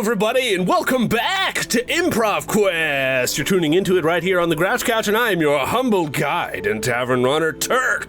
everybody, and welcome back to Improv Quest. You're tuning into it right here on the Grouch Couch, and I am your humble guide and tavern runner, Turk.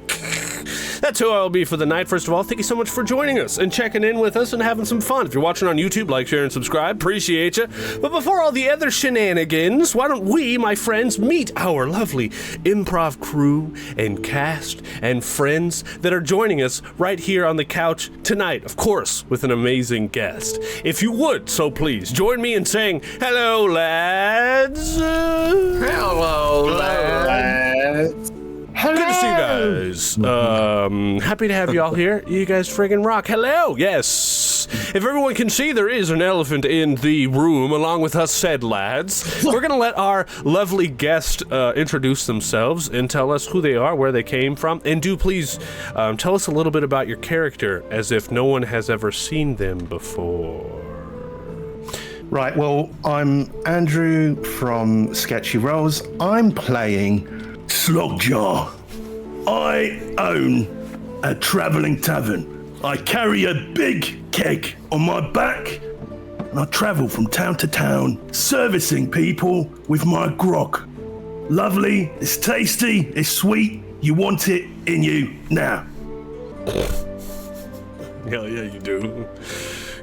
That's who I'll be for the night. First of all, thank you so much for joining us and checking in with us and having some fun. If you're watching on YouTube, like, share, and subscribe. Appreciate you. But before all the other shenanigans, why don't we, my friends, meet our lovely improv crew and cast and friends that are joining us right here on the couch tonight, of course, with an amazing guest. If you would, so please, join me in saying, hello, lads. Hello, lads. Hello. Good to see you guys. Happy to have y'all here. You guys friggin' rock. Hello. Yes. If everyone can see, there is an elephant in the room along with us said lads. We're going to let our lovely guest introduce themselves and tell us who they are, where they came from, and do please tell us a little bit about your character as if no one has ever seen them before. Right, well, I'm Andrew from Sketchy Rolls. I'm playing SlogJar. I own a travelling tavern. I carry a big keg on my back, and I travel from town to town, servicing people with my grog. Lovely, it's tasty, it's sweet, you want it in you now. Hell yeah, you do.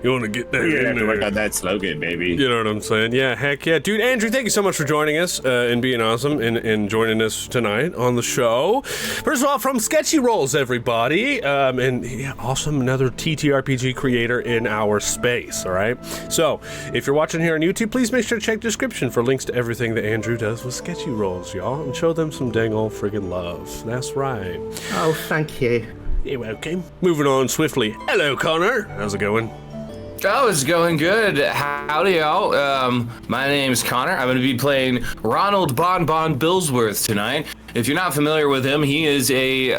You want to get that You're in gonna have to there. work on that slogan, baby. You know what I'm saying? Yeah, heck yeah. Dude, Andrew, thank you so much for joining us and being awesome and joining us tonight on the show. First of all, from Sketchy Rolls, everybody. And yeah, awesome, another TTRPG creator in our space, all right? So, if you're watching here on YouTube, please make sure to check the description for links to everything that Andrew does with Sketchy Rolls, y'all, and show them some dang old friggin' love. That's right. Oh, thank you. You're welcome. Moving on swiftly. Hello, Connor. How's it going? Oh, it's going good. Howdy, y'all. My name's Connor. I'm going to be playing Ronald Bon Billsworth tonight. If you're not familiar with him, he is a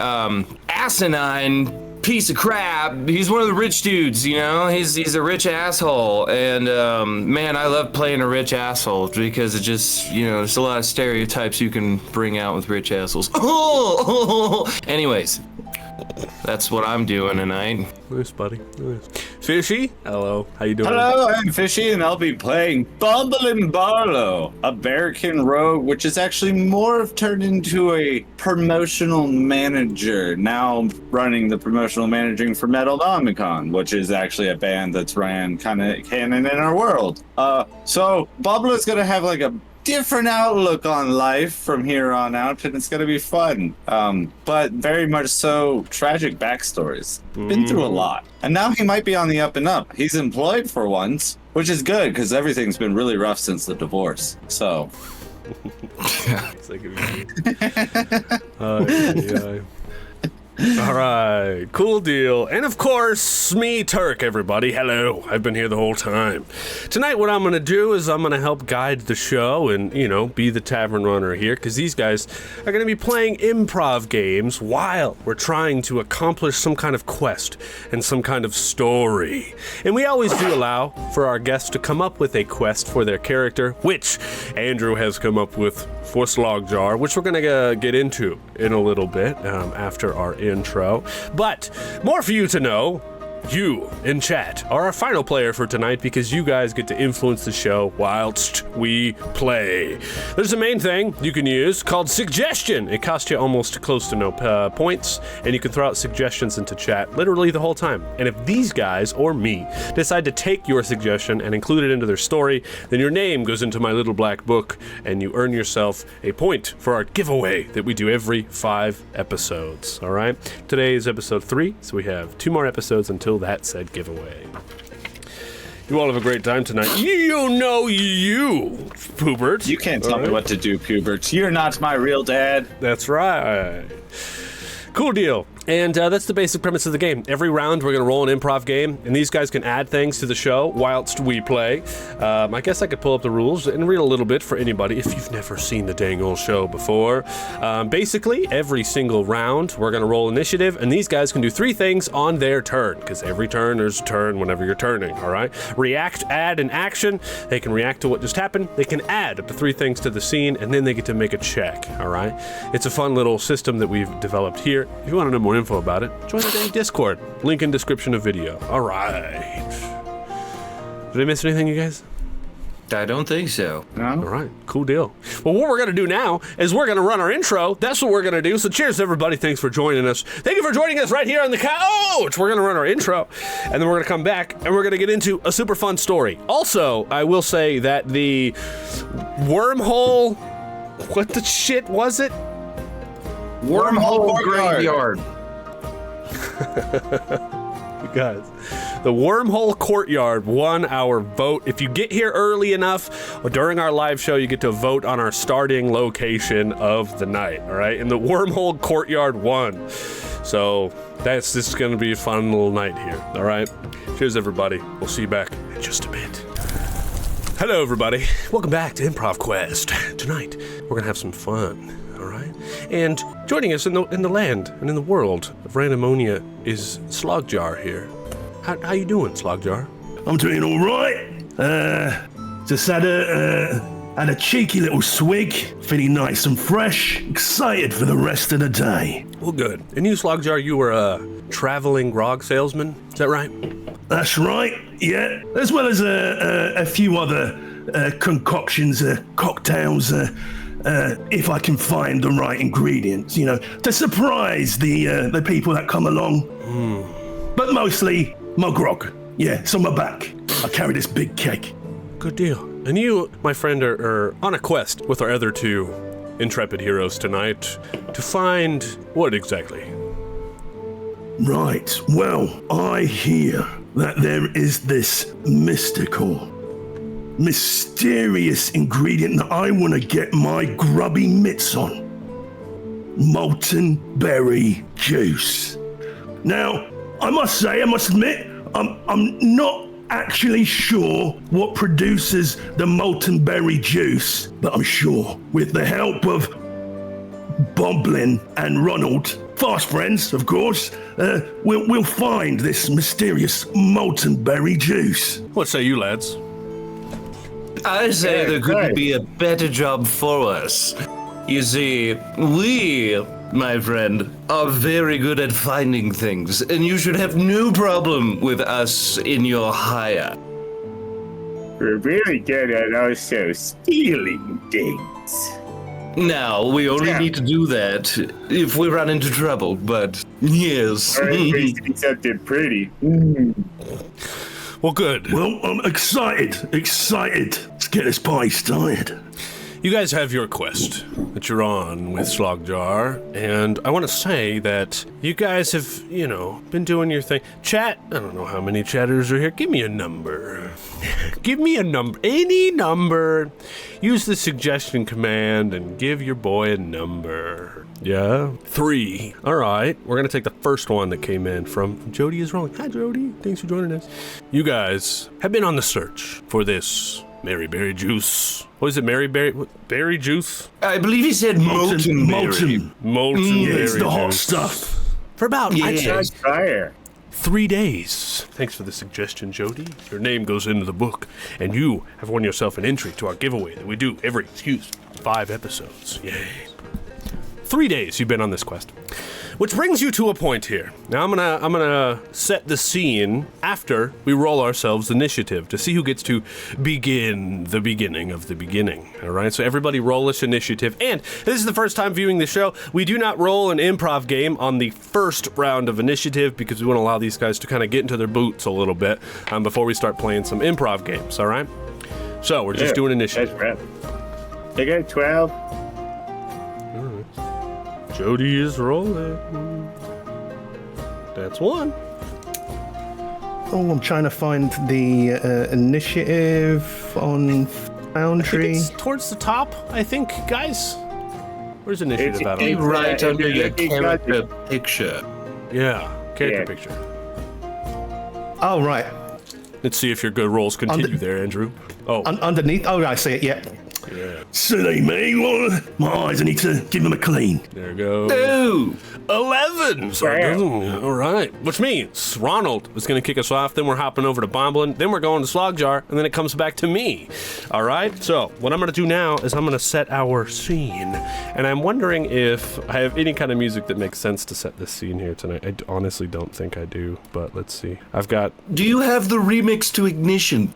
asinine piece of crap. He's one of the rich dudes, you know? He's a rich asshole. And, man, I love playing a rich asshole because it just, you know, there's a lot of stereotypes you can bring out with rich assholes. Anyways, that's what I'm doing tonight. Nice, buddy. Nice. Fishy? Hello. How you doing? Hello, I'm Fishy, and I'll be playing Bomblin Barlow, a American rogue, which is actually more turned into a promotional manager, now running the promotional managing for Metalnomicon, which is actually a band that's ran kind of canon in our world. So Bomblin's gonna have like a different outlook on life from here on out, and it's gonna be fun, but very much so tragic backstories. Been through a lot, and now he might be on the up and up. He's employed for once, which is good because everything's been really rough since the divorce. So It's like yeah. All right, cool deal. And of course, me, Turk, everybody. Hello, I've been here the whole time. Tonight, what I'm going to do is I'm going to help guide the show and, you know, be the tavern runner here, because these guys are going to be playing improv games while we're trying to accomplish some kind of quest and some kind of story. And we always do allow for our guests to come up with a quest for their character, which Andrew has come up with for SlogJar, which we're going to get into in a little bit after our intro. But more for you to know. You, in chat, are our final player for tonight because you guys get to influence the show whilst we play. There's a main thing you can use called suggestion. It costs you almost close to no points, and you can throw out suggestions into chat literally the whole time. And if these guys, or me, decide to take your suggestion and include it into their story, then your name goes into my little black book, and you earn yourself a point for our giveaway that we do every 5 episodes, all right? Today is episode 3, so we have 2 more episodes until that said giveaway. You all have a great time tonight. You know you, Poobert. you can't tell me what to do, Pubert. You're not my real dad. That's right. Cool deal. And that's the basic premise of the game. Every round, we're going to roll an improv game, and these guys can add things to the show whilst we play. I guess I could pull up the rules and read a little bit for anybody if you've never seen the dang old show before. Basically, every single round, we're going to roll initiative, and these guys can do 3 things on their turn, because every turn, there's a turn whenever you're turning, all right? React, add, and action. They can react to what just happened. They can add up to 3 things to the scene, and then they get to make a check, all right? It's a fun little system that we've developed here. If you want to know more info about it, join the dang Discord. Link in description of video. All right. Did I miss anything, you guys? I don't think so. All right, cool deal. Well, what we're going to do now is we're going to run our intro. That's what we're going to do. So cheers, everybody. Thanks for joining us. Thank you for joining us right here on the couch. We're going to run our intro, and then we're going to come back, and we're going to get into a super fun story. Also, I will say that the wormhole... What the shit was it? Wormhole graveyard. You guys, the Wormhole Courtyard won our vote. If you get here early enough, during our live show, you get to vote on our starting location of the night, all right? And the Wormhole Courtyard won. So this is going to be a fun little night here, all right? Cheers, everybody. We'll see you back in just a bit. Hello, everybody. Welcome back to Improv Quest. Tonight, we're going to have some fun. All right, and joining us in the land and in the world of Randomonia is SlogJar here. How you doing, SlogJar? I'm doing all right. Just had a cheeky little swig, feeling nice and fresh, excited for the rest of the day. Well, good. And you, SlogJar, you were a traveling grog salesman. Is that right? That's right. Yeah, as well as a few other concoctions, cocktails. If I can find the right ingredients, to surprise the people that come along. But mostly my grog. Yeah, it's on my back. I carry this big keg. Good deal. And you, my friend, are on a quest with our other two intrepid heroes tonight to find what exactly? Right. Well, I hear that there is this mysterious ingredient that I want to get my grubby mitts on. Molten berry juice. Now, I must admit, I'm not actually sure what produces the molten berry juice, but I'm sure with the help of Bomblin and Ronald, fast friends, of course, we'll find this mysterious molten berry juice. What say you, lads? I say there could be a better job for us. You see, we, my friend, are very good at finding things, and you should have no problem with us in your hire. We're really good at also stealing things. Now, we only need to do that if we run into trouble, but yes. Or at least something pretty. Well, good. Well, I'm excited. Let's get this party started. You guys have your quest that you're on with SlogJar, and I want to say that you guys have, been doing your thing. Chat, I don't know how many chatters are here. Give me a number. Give me a number. Any number. Use the suggestion command and give your boy a number. Yeah? 3. All right. We're going to take the first one that came in from Jody is Rolling. Hi, Jody. Thanks for joining us. You guys have been on the search for this Mary Berry juice. What is it, Mary Berry? Berry juice? I believe he said molten berry. Yeah, berry it's the hot juice. stuff. For about, I'd say, Fire. 3 days. Thanks for the suggestion, Jody. Your name goes into the book, and you have won yourself an entry to our giveaway that we do every, 5 episodes. Yay. 3 days you've been on this quest. Which brings you to a point here. Now I'm gonna set the scene after we roll ourselves initiative to see who gets to begin the beginning of the beginning. All right, so everybody roll us initiative. And this is the first time viewing the show. We do not roll an improv game on the first round of initiative because we want to allow these guys to kind of get into their boots a little bit before we start playing some improv games. All right, so we're just doing initiative. That's right. They got 12. Jody is rolling. That's 1. Oh, I'm trying to find the initiative on Foundry. It's towards the top, I think, guys. Where's initiative at? It's right under your looking character picture. Yeah, character picture. Oh, right. Let's see if your good rolls continue there, Andrew. Oh, Underneath. Oh, I see it. Yeah. Yeah. Silly me. What? My eyes, I need to give them a clean. There we go. Ooh. 11. So all right. Which means Ronald is going to kick us off. Then we're hopping over to Bomblin. Then we're going to SlogJar. And then it comes back to me. All right. So what I'm going to do now is I'm going to set our scene. And I'm wondering if I have any kind of music that makes sense to set this scene here tonight. I honestly don't think I do. But let's see. I've got... Do you have the remix to Ignition?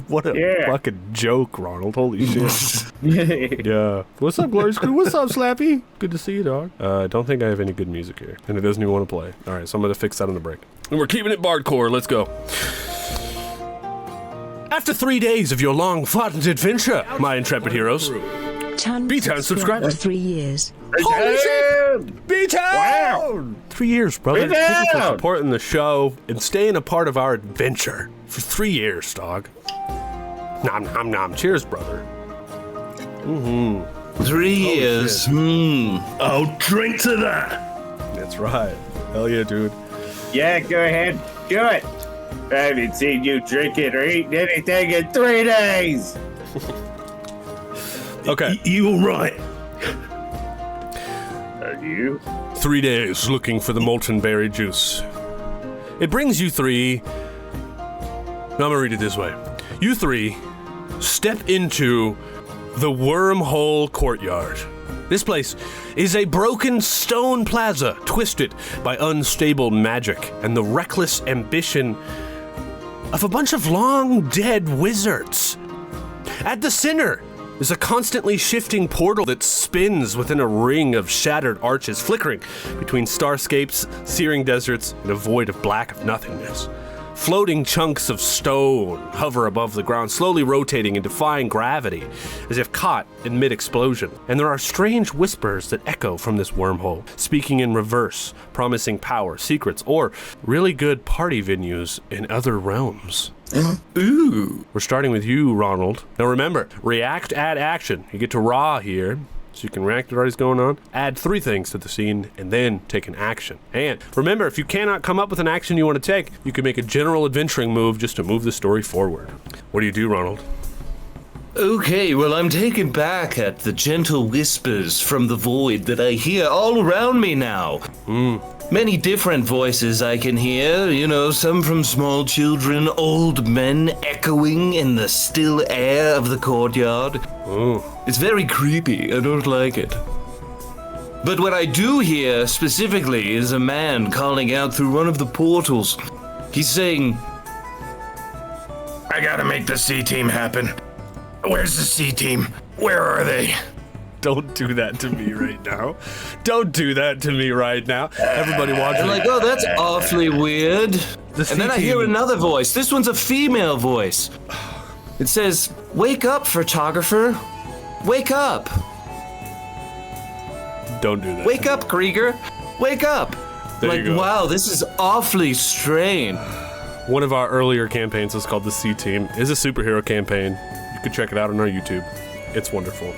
What a fucking joke, Ronald. Holy shit. Yeah. What's up, Glorious Crew? What's up, Slappy? Good to see you, dog. I don't think I have any good music here. And it doesn't even want to play. All right, so I'm going to fix that on the break. And we're keeping it bardcore. Let's go. After 3 days of your long fought adventure, my intrepid heroes, B-Town subscriber. 3 years. Holy shit! B-Town! Wow. 3 years, brother. Thank you for supporting the show and staying a part of our adventure for 3 years, dog. Nom nom nom. Cheers, brother. 3 years. Oh, drink to that. That's right. Hell yeah, dude. Yeah, go ahead. Do it. I haven't seen you drinking or eating anything in 3 days. Okay. You all right? Are you? 3 days looking for the molten berry juice. It brings you three. Now I'm gonna read it this way. You three step into the Wormhole Courtyard. This place is a broken stone plaza twisted by unstable magic and the reckless ambition of a bunch of long-dead wizards. At the center is a constantly shifting portal that spins within a ring of shattered arches, flickering between starscapes, searing deserts, and a void of black nothingness. Floating chunks of stone hover above the ground, slowly rotating and defying gravity, as if caught in mid-explosion. And there are strange whispers that echo from this wormhole, speaking in reverse, promising power, secrets, or really good party venues in other realms. Ooh. We're starting with you, Ronald. Now remember, react, add action. You get to raw here, so you can react to what is going on, add 3 things to the scene, and then take an action. And remember, if you cannot come up with an action you want to take, you can make a general adventuring move just to move the story forward. What do you do, Ronald? Okay, well, I'm taken back at the gentle whispers from the void that I hear all around me now. Many different voices I can hear, you know, some from small children, old men echoing in the still air of the courtyard. It's very creepy, I don't like it. But what I do hear specifically is a man calling out through one of the portals. He's saying, I gotta make the C team happen. Where's the C team? Where are they? Don't do that to me right now. Don't do that to me right now. Everybody watching. I'm like, oh, that's awfully weird. The And then I hear another voice. This one's a female voice. It says, wake up, photographer. Wake up. Don't do that. Wake up, Krieger. Wake up. There Like, you go. wow, this is awfully strange. One of our earlier campaigns was called the C Team. It's a superhero campaign. You can check it out on our YouTube. It's wonderful.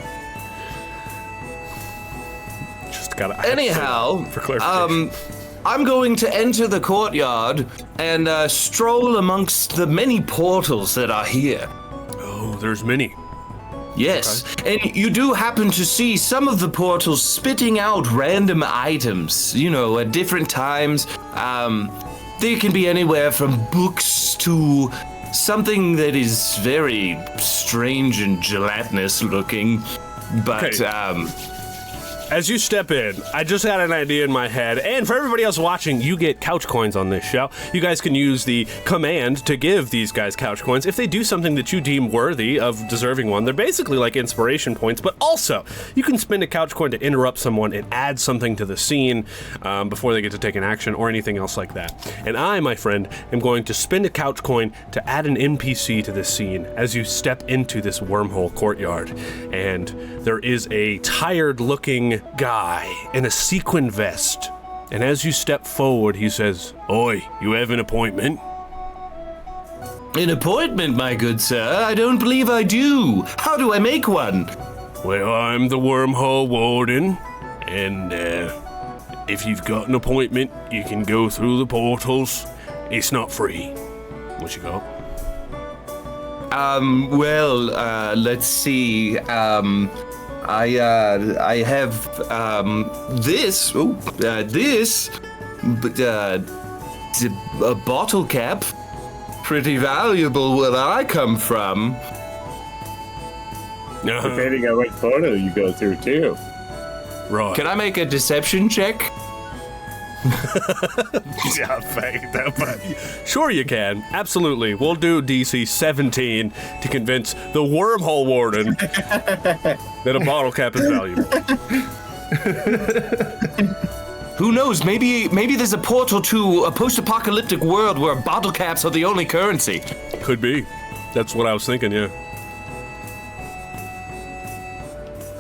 Just gotta. Anyhow, for clarification. I'm going to enter the courtyard and stroll amongst the many portals that are here. Oh, there's many. Yes, and you do happen to see some of the portals spitting out random items, you know, at different times. They can be anywhere from books to something that is very strange and gelatinous looking. But, As you step in, I just had an idea in my head, and for everybody else watching, you get couch coins on this show. You guys can use the command to give these guys couch coins if they do something that you deem worthy of deserving one. They're basically like inspiration points, but also you can spend a couch coin to interrupt someone and add something to the scene before they get to take an action or anything else like that. And I, my friend, am going to spend a couch coin to add an NPC to this scene as you step into this wormhole courtyard. And there is a tired-looking guy in a sequin vest, and as you step forward, he says, "Oi, you have an appointment?" an appointment, my good sir? I don't believe I do. How do I make one? Well, I'm the Wormhole Warden, and if you've got an appointment, you can go through the portals. It's not free. What you got? Let's see. I have this. This, but a bottle cap. Pretty valuable where I come from. Depending on what photo you go through, too. Right. Can I make a deception check? Yeah, fake that, but sure you can. Absolutely. We'll do DC 17 to convince the wormhole warden that a bottle cap is valuable. Who knows? Maybe there's a portal to a post-apocalyptic world where bottle caps are the only currency. Could be. That's what I was thinking, yeah.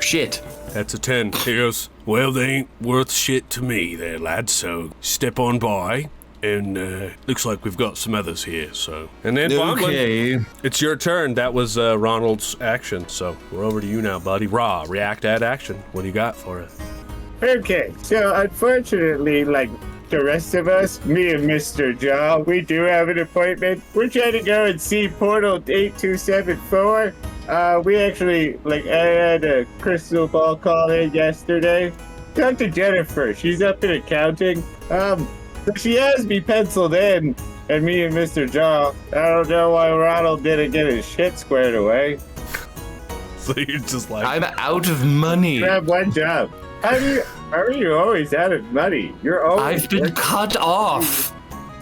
Shit. That's a 10. He goes, well, they ain't worth shit to me there, lad, so step on by, and looks like we've got some others here, so. And then, Bomblin, it's your turn. That was Ronald's action, so we're over to you now, buddy. Raw, react, add action. What do you got for us? Okay, so unfortunately, like the rest of us, me and Mr. Jaw, we do have an appointment. We're trying to go and see Portal 8274. We actually, I had a crystal ball call in yesterday. Talked to Jennifer. She's up in accounting. She has me penciled in, and me and Mr. Jaw. I don't know why Ronald didn't get his shit squared away. So you're just like, I'm out of money. You have one job. How are you always out of money? You're always. I've been cut off.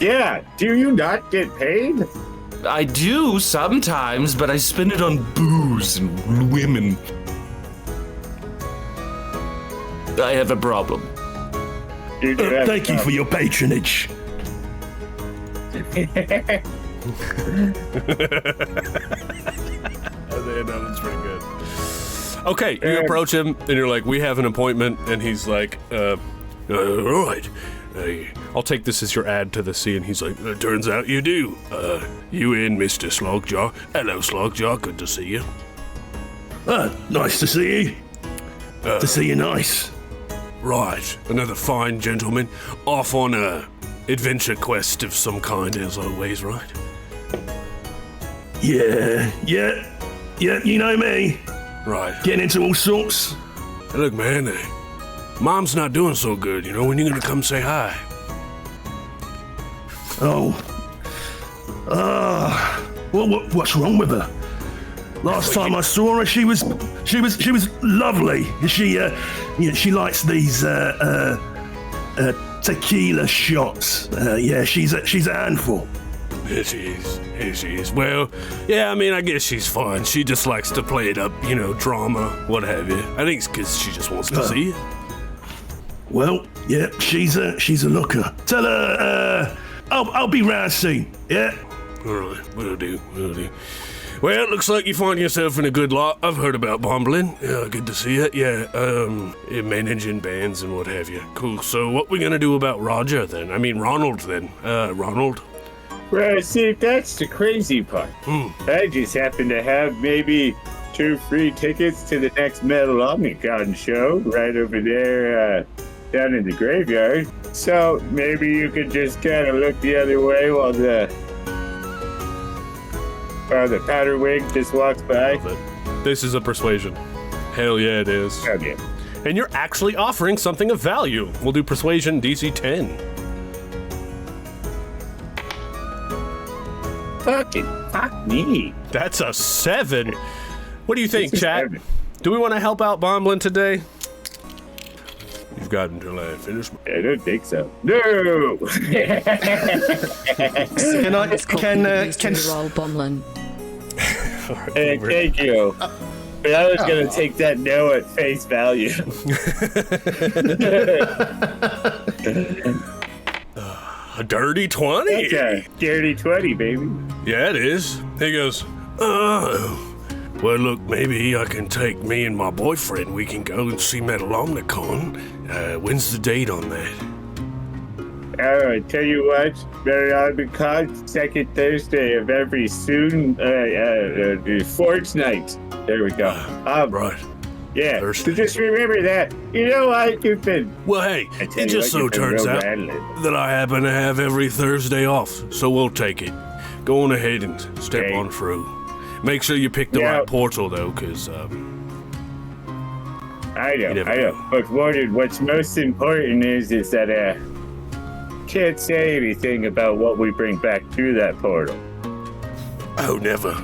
Yeah. Do you not get paid? I do sometimes, but I spend it on booze and women. I have a problem. You do have Thank you for your patronage. That's pretty good. Okay, you approach him, and you're like, we have an appointment, and he's like, all right. I'll take this as your add to the scene. And he's like, turns out you do. You in, Mr. SlogJar. Hello, SlogJar. Good to see you. Nice to see you. To see you nice. Right. Another fine gentleman. Off on a adventure quest of some kind, as always, right? Yeah, you know me. Right. Getting into all sorts. Hey, look, man, Mom's not doing so good, you know, when you gonna come say hi? What's wrong with her? Last time I saw her, she was lovely. She likes these tequila shots. Yeah, she's a handful. Here she is. Well, yeah, I mean, I guess she's fine. She just likes to play it up, you know, drama, what have you. I think it's because she just wants to see you. Well, yeah, she's a looker. Tell her, I'll be round soon. Yeah. All right, will do. Well, it looks like you find yourself in a good lot. I've heard about Bomblin. Yeah, good to see you. Yeah, managing bands and what have you. Cool. So, what we gonna do about Ronald then? Ronald. Well, see, that's the crazy part. I just happen to have maybe 2 free tickets to the next Metal Omnicon show right over there down in the graveyard. So maybe you could just kind of look the other way while the powder wig just walks by. This is a persuasion. Hell yeah, it is. Okay. And you're actually offering something of value. We'll do persuasion DC 10. Fuck me. That's a 7. What do you think, This is chat? 7. Do we want to help out Bomblin today? You've got until I finish. I don't think so. No. Can I? It's called Can roll Bomblin. Thank you. But I was gonna take that no at face value. A dirty 20. That's a dirty 20, baby. Yeah, it is. He goes, well, look, maybe I can take me and my boyfriend. We can go and see Metal Omnicon. When's the date on that? I tell you what, Metal Omnicon, second Thursday of every fortnight. There we go. Right. Yeah, Thursday. so just remember that. You know what, you've been... Well, hey, I tell it you just what, so you've been turns real out rattling. that I happen to have every Thursday off, so we'll take it. Go on ahead and step Okay. on through. Make sure you pick the Yeah. right portal, though, because I know. never But what's most important is that can't say anything about what we bring back through that portal. oh, never.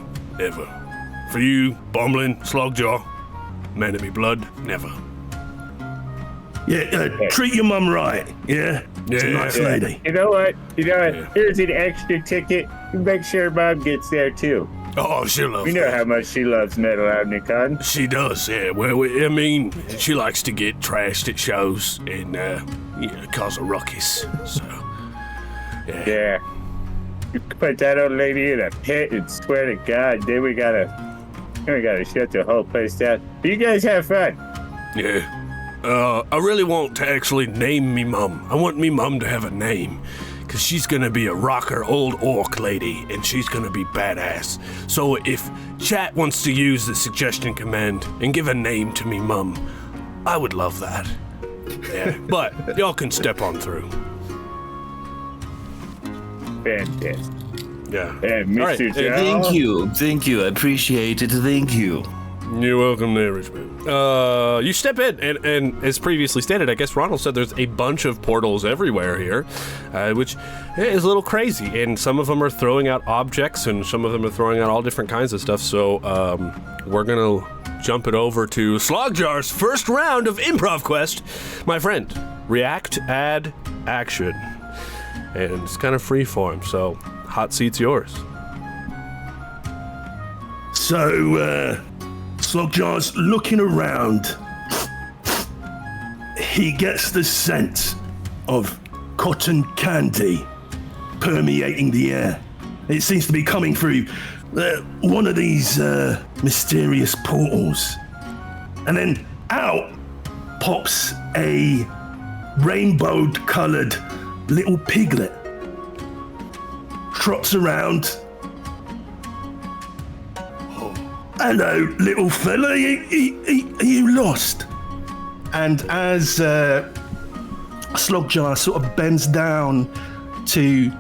For you, Bomblin, SlogJar, man of me blood, never. Yeah, treat your mum right, yeah? She's a Yeah. nice lady. You know what? Yeah. Here's an extra ticket. Make sure Mom gets there too. Oh, she loves We know that. how much she loves Metal Omnicon. She does, yeah. Well, I mean, she likes to get trashed at shows and, cause a ruckus. So, yeah. Yeah. You put that old lady in a pit and swear to God, then we gotta shut the whole place down. You guys have fun. Yeah. I really want to actually name me mum. I want me mum to have a name. Because she's going to be a rocker old orc lady, and she's going to be badass. So if chat wants to use the suggestion command and give a name to me mum, I would love that. Yeah, but y'all can step on through. Fantastic. Yeah. And All right. Mr. Joe. Thank you. I appreciate it. Thank you. You're welcome there, Richmond. You step in, and as previously stated, I guess Ronald said there's a bunch of portals everywhere here, which is a little crazy, and some of them are throwing out objects, and some of them are throwing out all different kinds of stuff, so we're gonna jump it over to SlogJar's first round of Improv Quest. My friend, react, add, action. And it's kind of freeform, so hot seat's yours. So, SlogJar's looking around. He gets the scent of cotton candy permeating the air. It seems to be coming through one of these mysterious portals. And then out pops a rainbow-colored little piglet. Trots around. Hello, little fella, are you lost? And as SlogJar sort of bends down to,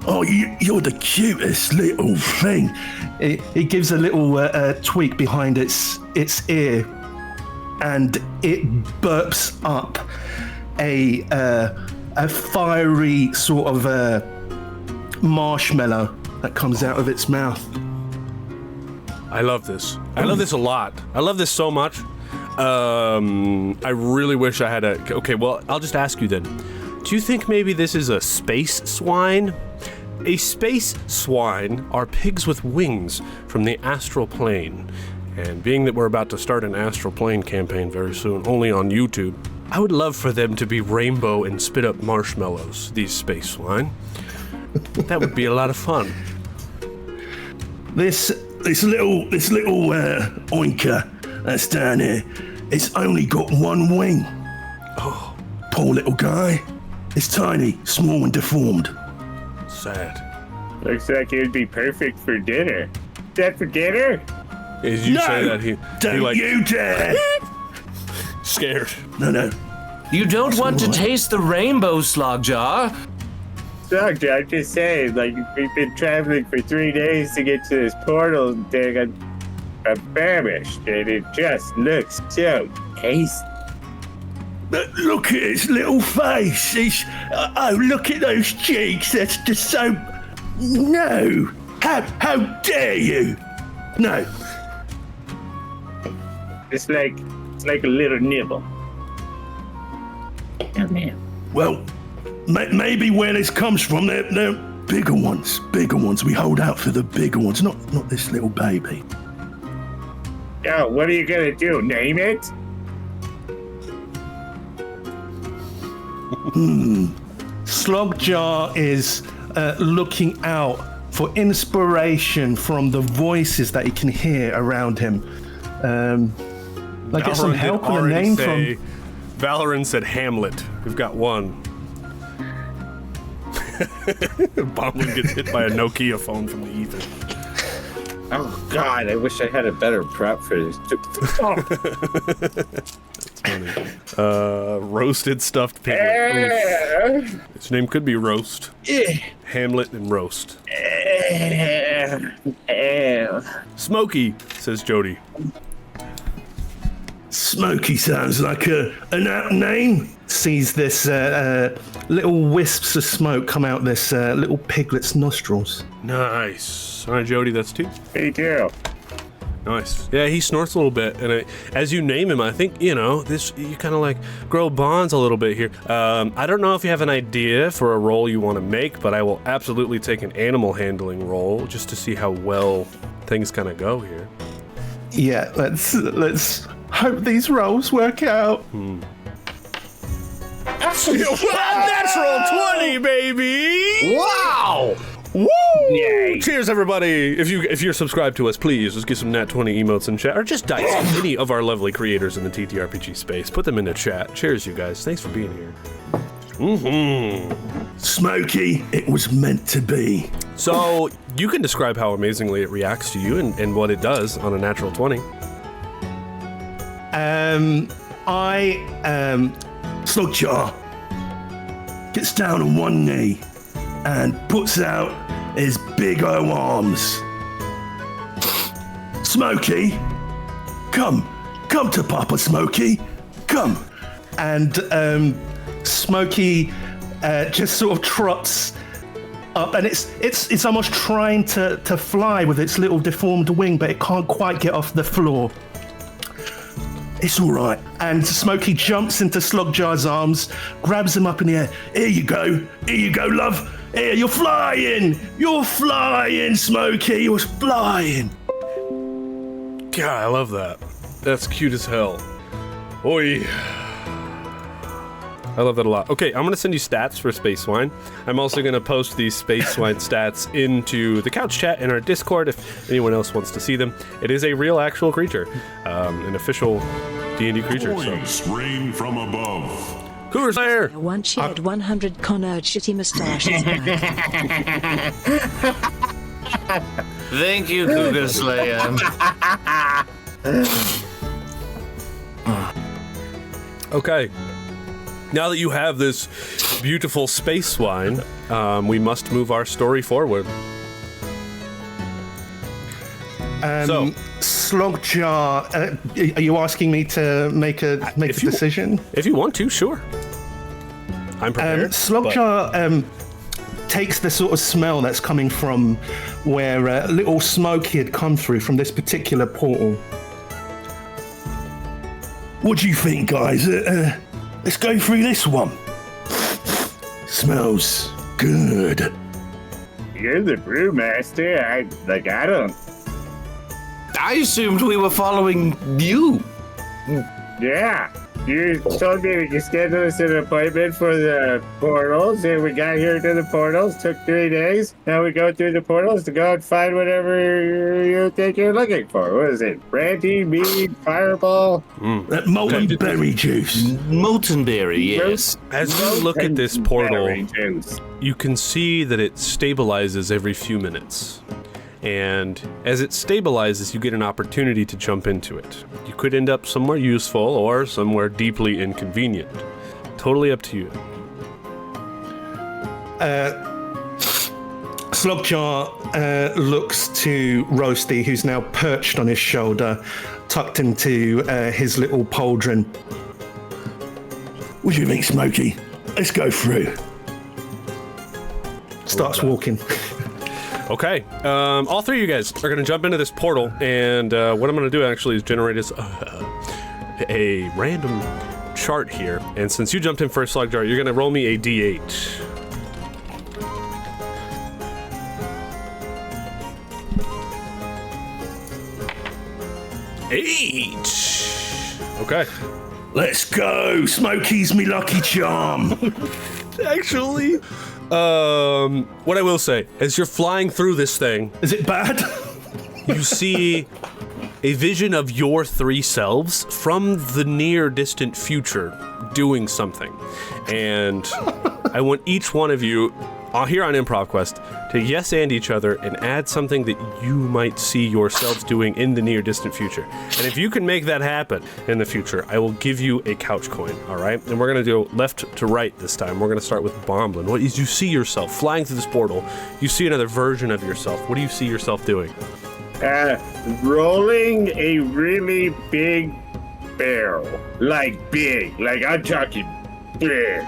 oh, you're the cutest little thing. It gives a little tweak behind its ear, and it burps up a fiery sort of marshmallow that comes out of its mouth. I love this. I love this a lot. I love this so much. I really wish I had a... Okay, well, I'll just ask you then. Do you think maybe this is a space swine? A space swine are pigs with wings from the astral plane. And being that we're about to start an astral plane campaign very soon, only on YouTube, I would love for them to be rainbow and spit up marshmallows, these space swine. That would be a lot of fun. This little oinker that's down here, it's only got one wing. Oh, Poor little guy. It's tiny, small and deformed. sad. Looks like it would be perfect for dinner. Is that for dinner? As you say that, he don't like you dare! scared. No. You don't want to all right. taste the rainbow, SlogJar. Doctor, I'm just saying, like, we've been traveling for 3 days to get to this portal thing. I'm famished, and it just looks so tasty. But look at his little face. Oh, look at those cheeks. That's just so... No. How dare you? No. It's like a little nibble. Oh, man. Well, maybe where this comes from, they're bigger ones. Bigger ones. We hold out for the bigger ones, not this little baby. Oh, what are you gonna do? Name it? SlogJar is looking out for inspiration from the voices that he can hear around him. Like get some Valorant help did with a already name say- from... Valorant said Hamlet. We've got one. Bomblin gets hit by a Nokia phone from the ether. Oh God, I wish I had a better prep for this. It's funny. Roasted stuffed piglet. Oof. Its name could be Roast. Hamlet and Roast. Smokey, says Jody. Smokey sounds like an apt name. Sees this little wisps of smoke come out this little piglet's nostrils. Nice. All right, Jody, that's 2. Me too. Nice. Yeah, he snorts a little bit, and as you name him, I think, you kind of like grow bonds a little bit here. I don't know if you have an idea for a role you want to make, but I will absolutely take an animal handling role just to see how well things kind of go here. Yeah, let's hope these roles work out. Natural 20, baby! Wow! Woo! Yay. Cheers, everybody! If you're subscribed to us, please just get some Nat 20 emotes in chat, or just dice any of our lovely creators in the TTRPG space. Put them in the chat. Cheers, you guys. Thanks for being here. Smokey, it was meant to be. So you can describe how amazingly it reacts to you and what it does on a natural 20. SlogJar gets down on one knee and puts out his big O arms. Smokey, come to Papa Smokey, come. And Smokey just sort of trots up, and it's almost trying to fly with its little deformed wing, but it can't quite get off the floor. It's all right. And Smokey jumps into SlogJar's arms, grabs him up in the air. Here you go, love. Here, you're flying, Smokey, you're flying. God, I love that. That's cute as hell. Oi. I love that a lot. Okay, I'm going to send you stats for Space Swine. I'm also going to post these Space Swine stats into the couch chat in our Discord if anyone else wants to see them. It is a real, actual creature, an official D&D creature. Voice rain from above. Cougar Slayer! Once she had 100 Connard shitty moustaches. Thank you, Cougar Slayer. Okay. Now that you have this beautiful space swine, we must move our story forward. SlogJar, are you asking me to make a decision? If you want to, sure. I'm prepared. SlogJar takes the sort of smell that's coming from where little Smokey had come through from this particular portal. What do you think, guys? Let's go through this one. Smells good. You're the brewmaster. I don't. I assumed we were following you. Yeah. You told me you scheduled us an appointment for the portals, and we got here to the portals. Took 3 days. Now we go through the portals to go and find whatever you think you're looking for. What is it? Brandy, mead, fireball? That molten berry juice. Molten berry, yes. As you look at this portal, you can see that it stabilizes every few minutes. And as it stabilizes, you get an opportunity to jump into it. You could end up somewhere useful or somewhere deeply inconvenient. Totally up to you. SlogJar looks to Roasty, who's now perched on his shoulder, tucked into his little pauldron. What do you think, Smokey? Let's go through. Starts walking. Okay, all three of you guys are going to jump into this portal, and what I'm going to do actually is generate a random chart here. And since you jumped in first, SlogJar, you're going to roll me a d8. Eight. Okay. Let's go. Smokey's me lucky charm. Actually, what I will say, as you're flying through this thing, Is it bad? you see a vision of your three selves from the near distant future doing something. And I want each one of you here on Improv Quest to yes and each other and add something that you might see yourselves doing in the near distant future. And if you can make that happen in the future, I will give you a couch coin, all right? And we're going to do left to right this time. We're going to start with Bomblin. What is you see yourself flying through this portal? You see another version of yourself. What do you see yourself doing? Rolling a really big barrel. Like I'm talking big.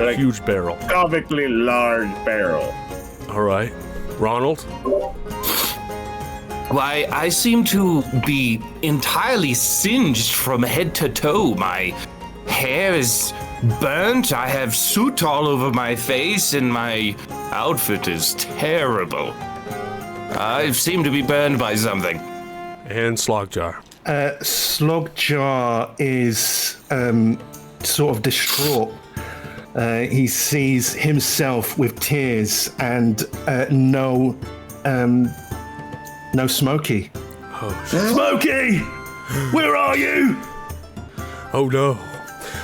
Like Huge barrel. comically large barrel. All right. Ronald? Why, I seem to be entirely singed from head to toe. My hair is burnt, I have soot all over my face, and my outfit is terrible. I seem to be burned by something. And SlogJar. SlogJar is sort of distraught. He sees himself with tears and no Smokey. Oh, shit. Smokey! Where are you? Oh no.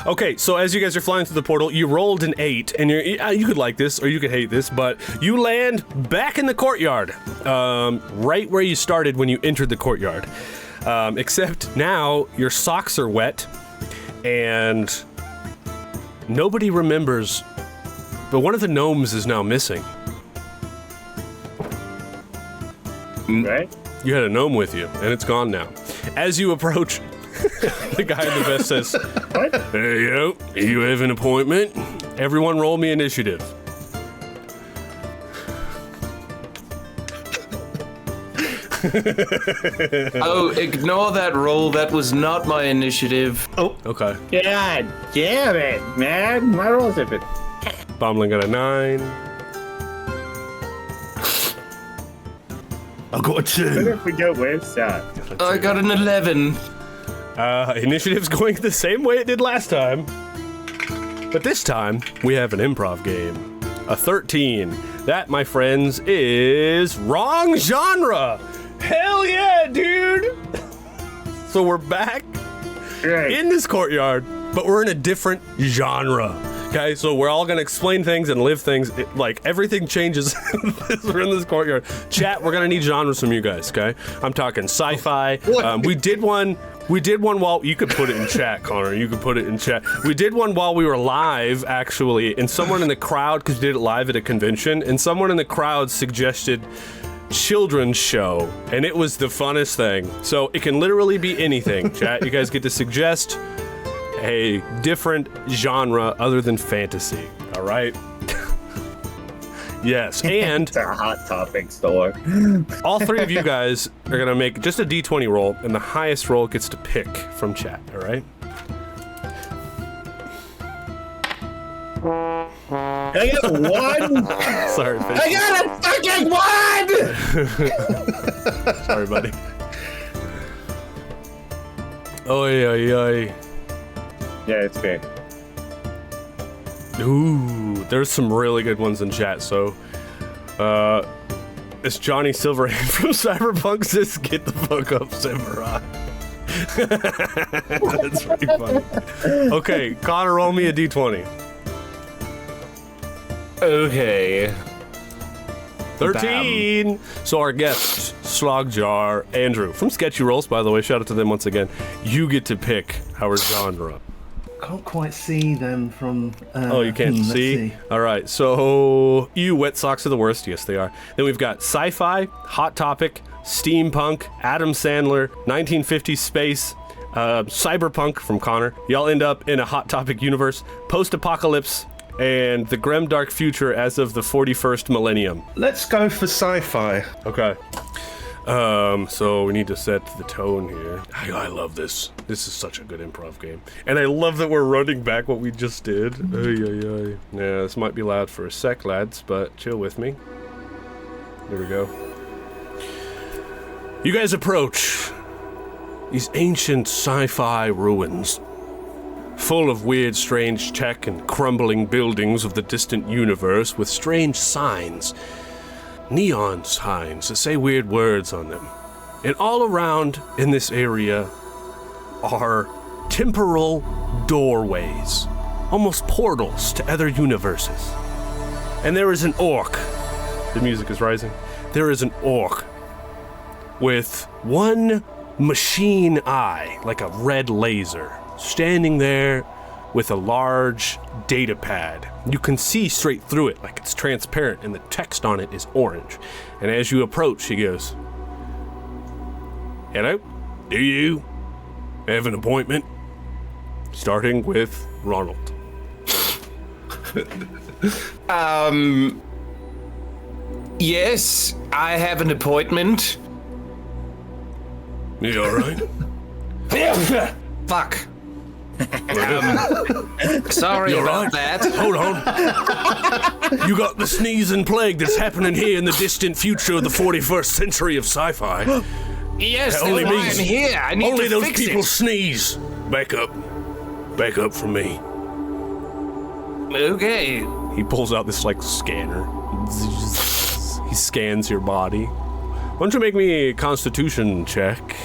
Okay, so as you guys are flying through the portal, you rolled an 8, and you could like this or you could hate this, but you land back in the courtyard, right where you started when you entered the courtyard. Except now your socks are wet, and nobody remembers, but one of the gnomes is now missing. Right? You had a gnome with you, and it's gone now. As you approach, the guy in the vest says, What? "Hey, yo, you have an appointment? Everyone roll me initiative." Oh, ignore that roll. That was not my initiative. Oh, Okay. God damn it, man. My rolls have been. Bomblin got a 9. I got a What 2. if we go with that? I got an 11. Initiative's going the same way it did last time. But this time, we have an improv game. A 13. That, my friends, is wrong genre. Hell yeah, dude. So we're back Right. in this courtyard, but we're in a different genre. Okay, so we're all gonna explain things and live things. Like everything changes. We're in this courtyard. Chat, we're gonna need genres from you guys. Okay, I'm talking sci-fi. We did one while you could put it in chat, Connor. You could put it in chat. We did one while we were live, actually, and someone in the crowd, because we did it live at a convention, and someone in the crowd suggested children's show, and it was the funnest thing. So it can literally be anything. Chat, you guys get to suggest a different genre other than fantasy. All right. Yes, and It's a hot topic store. all three of you guys are gonna make just a d20 roll, and the highest roll gets to pick from chat. All right. I got one. Sorry, Fish. I got a fucking one. Sorry, buddy. Oi, oi, oi. Yeah, it's big. Ooh, there's some really good ones in chat. So, it's Johnny Silverhand from Cyberpunk says, "Get the fuck up, Samurai." That's pretty funny. Okay, Connor, roll me a d20. Okay. 13. So our guest, SlogJar, Andrew from Sketchy Rolls, by the way, shout out to them once again. You get to pick our genre. Can't quite see them from. Oh, you can't let's see? All right, so wet socks are the worst. Yes, they are. Then we've got sci-fi, hot topic, steampunk, Adam Sandler, 1950s space, cyberpunk from Connor. Y'all end up in a hot topic universe, post-apocalypse, and the grim dark future as of the 41st millennium. Let's go for sci-fi. Okay. So we need to set the tone here. I love this. This is such a good improv game. And I love that we're running back what we just did. Yeah, this might be loud for a sec, lads, but chill with me. Here we go. You guys approach these ancient sci-fi ruins, full of weird, strange tech and crumbling buildings of the distant universe with strange signs. Neon signs that say weird words on them. And all around in this area are temporal doorways, almost portals to other universes. And there is an orc. The music is rising. There is an orc with one machine eye, like a red laser, standing there with a large data pad. You can see straight through it, like it's transparent, and the text on it is orange. And as you approach, he goes, "Hello? Do you have an appointment?" Starting with Ronald. Yes, I have an appointment. You alright? Fuck. Sorry about that. Hold on. You got the sneezing plague that's happening here in the distant future of the 41st century of sci-fi. Yes, That only that's why means I'm here. I need only to those fix people it. sneeze. Back up. Back up from me. Okay. He pulls out this, like, scanner. He scans your body. Why don't you make me a constitution check?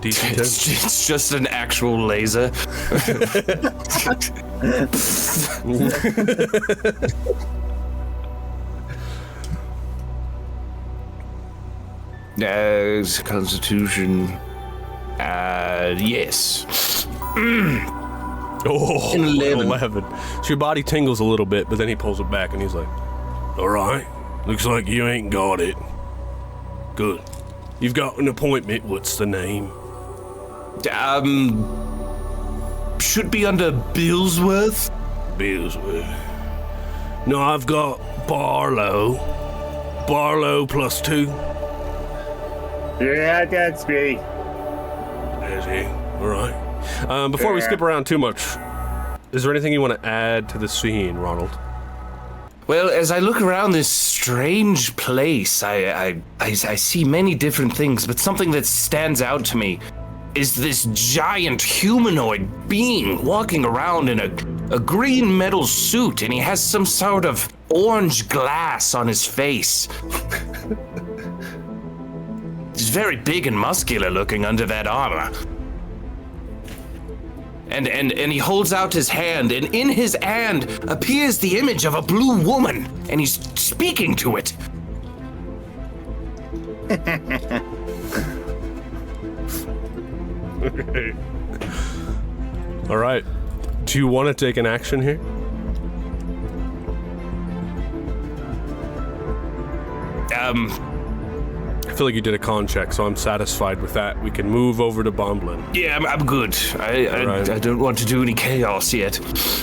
DC 10. It's just an actual laser. Constitution. Yes. Oh, An 11. So your body tingles a little bit, but then he pulls it back and he's like, "Alright, looks like you ain't got it. Good. You've got an appointment. What's the name?" Should be under Billsworth. Billsworth. No, I've got Barlow. Barlow +2. Yeah, that's me. There's he. Alright. Before we skip around too much, is there anything you want to add to the scene, Ronald? Well, as I look around this strange place, I see many different things, but something that stands out to me is this giant humanoid being walking around in a green metal suit, and he has some sort of orange glass on his face. He's very big and muscular looking under that armor. And he holds out his hand, and in his hand appears the image of a blue woman, and he's speaking to it. Okay. Alright. Do you want to take an action here? I feel like you did a con check, so I'm satisfied with that. We can move over to Bomblin. Yeah, I'm good. Right. I don't want to do any chaos yet.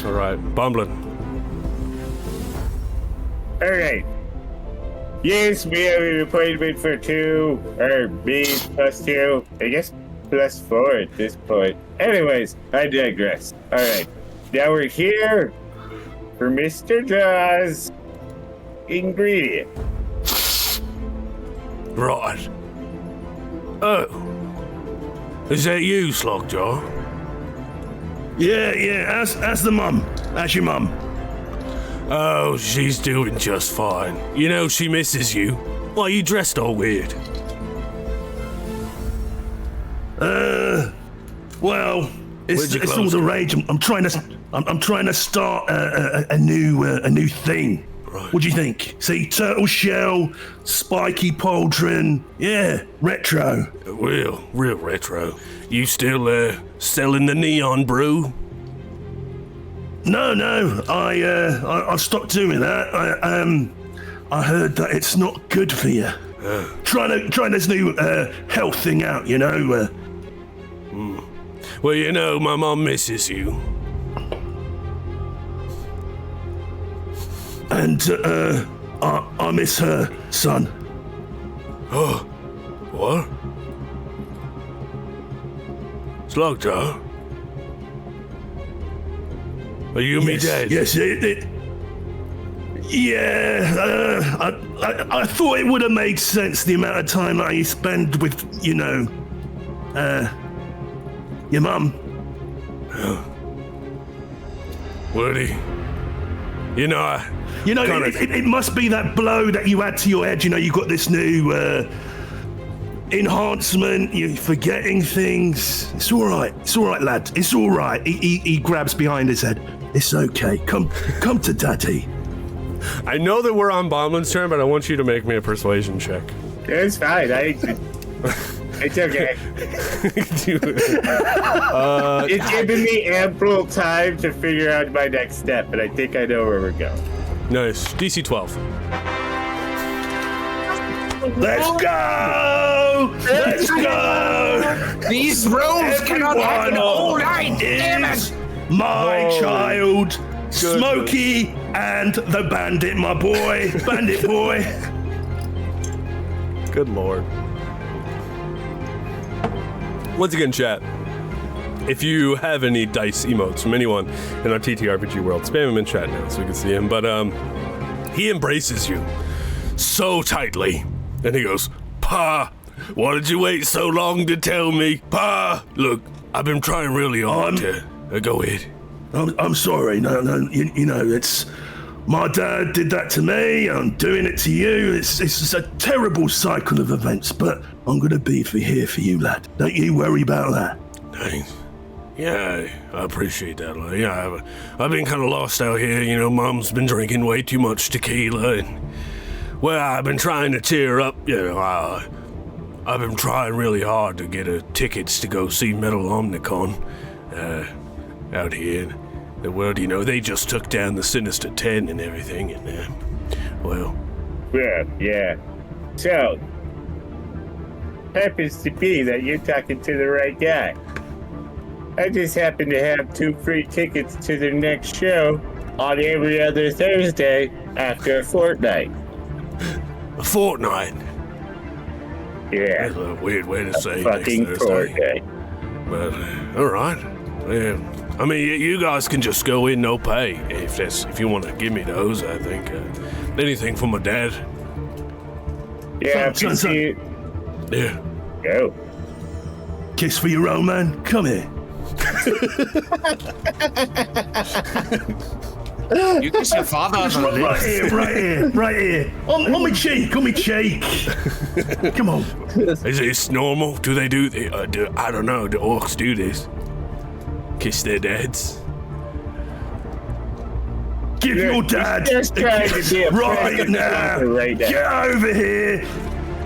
Alright, Bomblin. Alright. Yes, we have an appointment for 2, or me +2. I guess +4 at this point. Anyways, I digress. Alright. Now we're here for Mr. Jaws' ingredient. Right. Oh. Is that you, SlogJar? Yeah, that's the mum. That's your mum. Oh, she's doing just fine. You know she misses you. Why are you dressed all weird? Well, Where'd you it's all close the it? rage. I'm trying to start a new thing. Right. What do you think? See, turtle shell, spiky pauldron. Yeah, retro. Real retro. You still selling the neon brew? No, I've stopped doing that. I heard that it's not good for you. Trying this new health thing out, you know. Well, you know, my mom misses you. And I miss her, son. Oh, what? SlogJar? Are you me dead? Yes, yeah, I thought it would have made sense the amount of time that I spend with, you know, your mum. Woody. You know, it must be that blow that you had to your head. You know, you got this new enhancement. You're forgetting things. It's all right, lad. It's all right. He grabs behind his head. It's okay. Come to daddy. I know that we're on Bomblin's turn, but I want you to make me a persuasion check. It's fine. It's okay. It's giving me ample time to figure out my next step, but I think I know where we're going. Nice. DC 12. Let's go! Let's go! These rooms cannot happen all night. Damn it! My child, Smokey, and the bandit, my boy. Bandit boy. Good lord. Once again, chat, if you have any dice emotes from anyone in our TTRPG world, spam him in chat now so we can see him. But he embraces you so tightly, and he goes, "Pa, why did you wait so long to tell me? Pa, look, I've been trying really hard to go ahead." I'm sorry. No, you know, it's my dad did that to me. I'm doing it to you. It's a terrible cycle of events, but I'm gonna be here for you, lad. Don't you worry about that. Thanks. Yeah, I appreciate that. Yeah, I've been kind of lost out here. You know, Mom's been drinking way too much tequila, and well, I've been trying to cheer up. You know, I've been trying really hard to get tickets to go see Metal Omnicon out here in the world. You know, they just took down the Sinister 10 and everything, and well, Yeah. So, happens to be that you're talking to the right guy. I just happen to have 2 free tickets to the next show on every other Thursday after a fortnight. a fortnight. Yeah. That's a weird way to say Fucking next Thursday. fortnight. But all right. Yeah. I mean, you guys can just go in no pay if you want to give me those. I think anything for my dad. Yeah, Son. Yeah. Go. Kiss for your old man. Come here. You kiss your father on the lips. Right here. On my cheek. Come on. Is this normal? Do they do? I don't know. Do orcs do this? Kiss their dads? Give your dad just a trying to kiss be a right president now. right now. Get over here.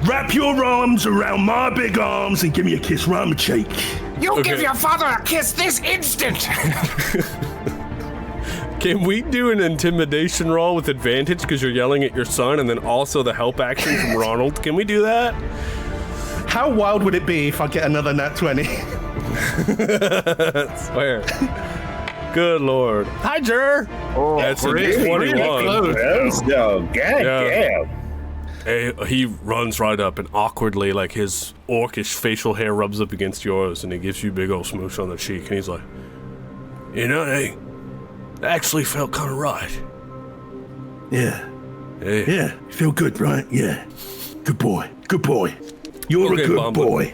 Wrap your arms around my big arms and give me a kiss right on the cheek. You give your father a kiss this instant. Can we do an intimidation roll with advantage because you're yelling at your son, and then also the help action from Ronald? Can we do that? How wild would it be if I get another nat 20? Swear. Good lord. Hi, Jer. Oh, That's a really 21. Close though. Goddamn. Hey, he runs right up and awkwardly, like his orcish facial hair rubs up against yours, and he gives you a big old smooch on the cheek, and he's like, you know, hey, that actually felt kind of right. Yeah. Hey. Yeah. You feel good, right? Yeah. Good boy. You're Okay, a good Bomblin. boy.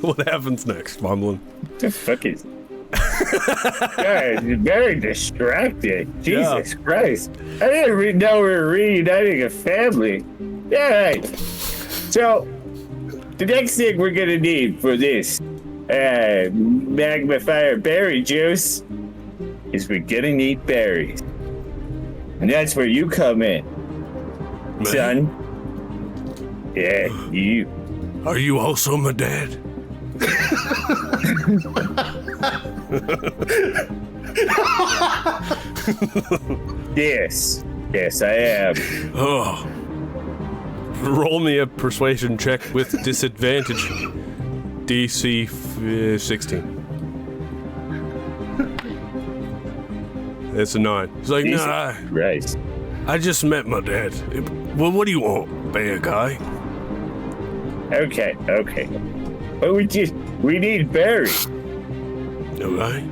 What happens next, Bomblin? The fuck is? God, you're very distracted. Jesus Christ! I didn't know we were reuniting a family. Yeah, right. So, the next thing we're gonna need for this magma fire berry juice is we're gonna need berries, and that's where you come in, son. Yeah, you. Are you also my dad? Yes, I am. Oh. Roll me a persuasion check with disadvantage. DC 16. It's a 9. He's like, nah, Right. I just met my dad. Well, what do you want, bad guy? Okay. Well, we need berries. Okay.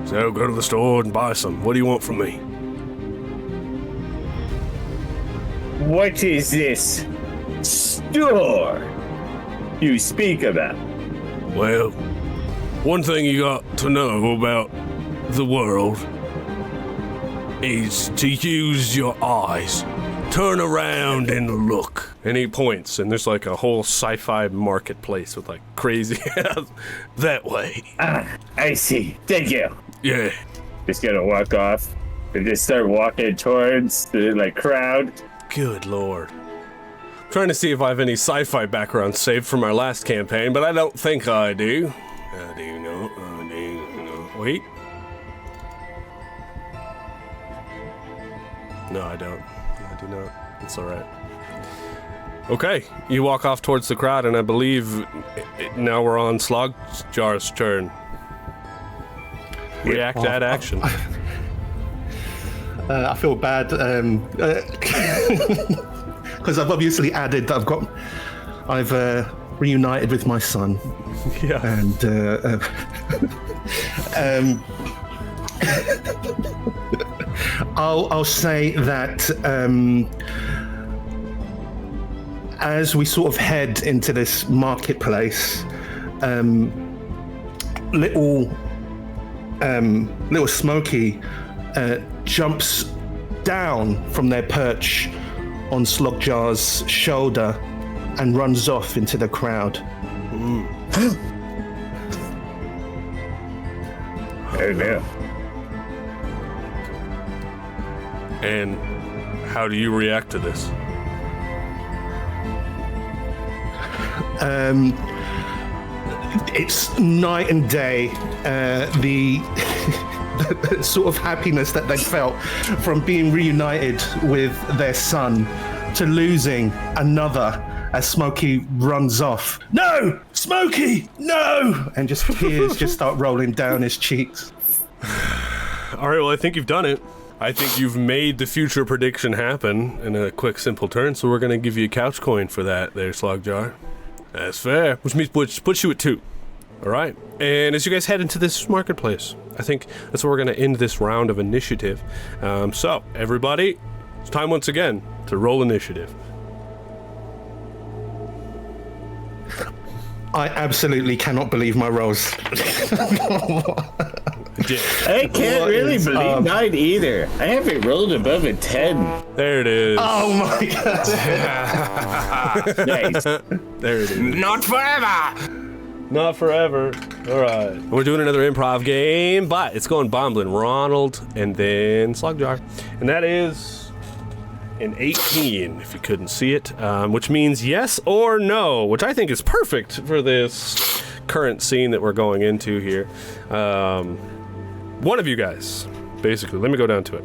So go to the store and buy some. What do you want from me? What is this store you speak about? Well, one thing you got to know about the world is to use your eyes. Turn around and look. And he points, and there's like a whole sci-fi marketplace with like crazy that way. Ah, I see. Thank you. Yeah. Just gonna walk off. and just start walking towards the like crowd. Good lord. I'm trying to see if I have any sci-fi background saved from our last campaign, but I don't think I do. I do not. Wait. No, I don't. I do not. It's alright. Okay, you walk off towards the crowd, and I believe now we're on SlogJar's turn. React, add action. I feel bad because I've obviously added that I've reunited with my son. Yeah. And I'll say that as we sort of head into this marketplace, little Smokey jumps down from their perch on SlogJar's shoulder and runs off into the crowd. Oh no. And how do you react to this? It's night and day. The sort of happiness that they felt from being reunited with their son to losing another as Smokey runs off. No! Smokey! No! And just tears just start rolling down his cheeks. All right, well, I think you've done it. I think you've made the future prediction happen in a quick, simple turn, so we're going to give you a couch coin for that there, SlogJar. That's fair, which means puts you at 2. All right, and as you guys head into this marketplace, I think that's where we're going to end this round of initiative. So, everybody, it's time once again to roll initiative. I absolutely cannot believe my rolls. I can't really believe mine either. I haven't rolled above a 10. There it is. Oh my god. Nice. There it is. Not forever! Not forever. All right. We're doing another improv game, but it's going Bomblin, Ronald, and then SlogJar. And that is an 18, if you couldn't see it, which means yes or no, which I think is perfect for this current scene that we're going into here. One of you guys, basically, let me go down to it.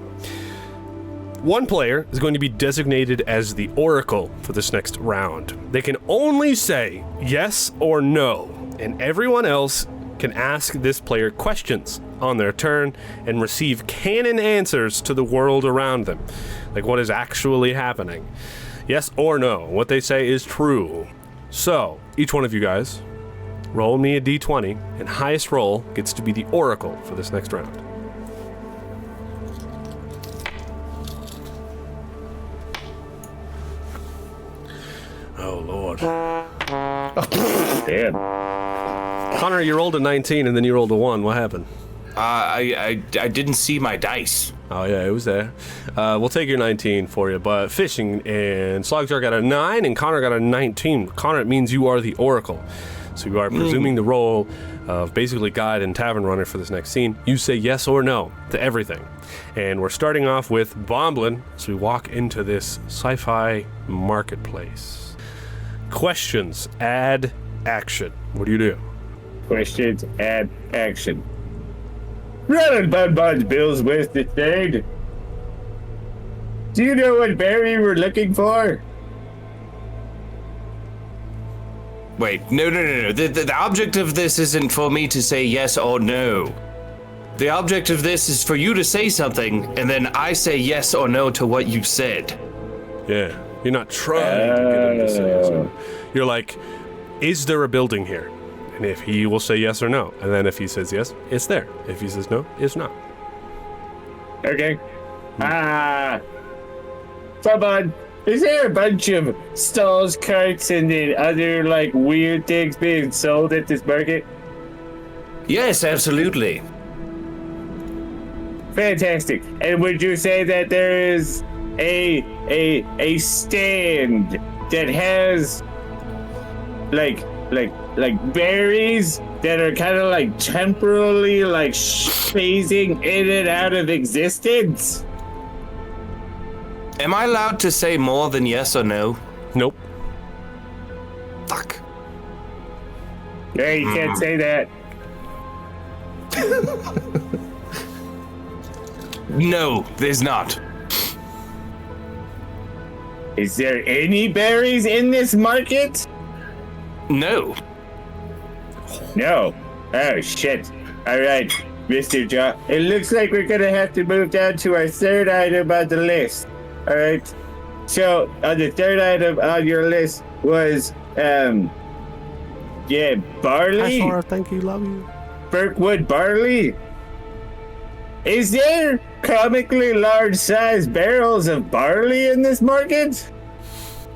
One player is going to be designated as the Oracle for this next round. They can only say yes or no, and everyone else can ask this player questions on their turn and receive canon answers to the world around them, like what is actually happening. Yes or no, what they say is true. So, each one of you guys, roll me a d20, and highest roll gets to be the Oracle for this next round. Oh, Lord. Damn. Connor, you rolled a 19 and then you rolled a 1. What happened? I didn't see my dice. Oh, yeah, it was there. We'll take your 19 for you, but Fishing and SlogJar got a 9 and Connor got a 19. Connor, it means you are the Oracle. So you are presuming the role of basically guide and tavern runner for this next scene. You say yes or no to everything. And we're starting off with Bomblin, so we walk into this sci-fi marketplace. Questions, add action. What do you do? Questions, add action. Ronald Bonbon's Bills with the third. Do you know what berry we're looking for? Wait, no. The object of this isn't for me to say yes or no. The object of this is for you to say something, and then I say yes or no to what you said. Yeah, you're not trying to get him to say yes or no. You're like, is there a building here? And if he will say yes or no. And then if he says yes, it's there. If he says no, it's not. Okay. Bonbon, is there a bunch of stalls, carts, and then other, like, weird things being sold at this market? Yes, absolutely. Fantastic. And would you say that there is a stand that has like like berries that are kind of like temporarily like phasing in and out of existence? Am I allowed to say more than yes or no? Nope. Fuck. Yeah, you can't say that. No, there's not. Is there any berries in this market? No. No. Oh, shit. All right, Mr. Jaw. It looks like we're going to have to move down to our third item on the list. All right. So, the third item on your list was, barley? Hi, Sora. Thank you. Love you. Birkwood barley? Is there comically large-sized barrels of barley in this market?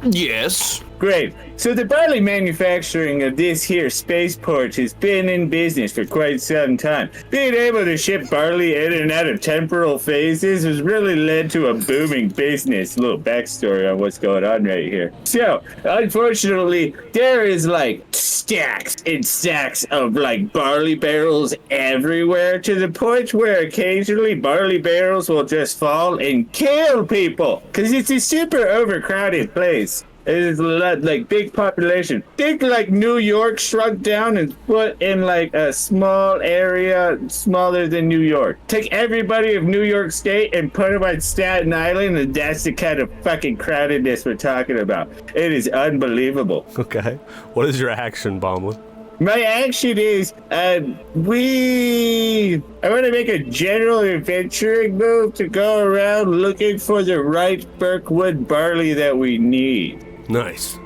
Yes. Great. So the barley manufacturing of this here spaceport has been in business for quite some time. Being able to ship barley in and out of temporal phases has really led to a booming business. A little backstory on what's going on right here. So, unfortunately, there is like stacks and stacks of like barley barrels everywhere, to the point where occasionally barley barrels will just fall and kill people because it's a super overcrowded place. It is a lot, like, big population. Think like New York shrunk down and put in like a small area smaller than New York. Take everybody of New York State and put them on Staten Island, and that's the kind of fucking crowdedness we're talking about. It is unbelievable. Okay. What is your action, Bomblin? My action is, I want to make a general adventuring move to go around looking for the right Birkwood barley that we need. Nice.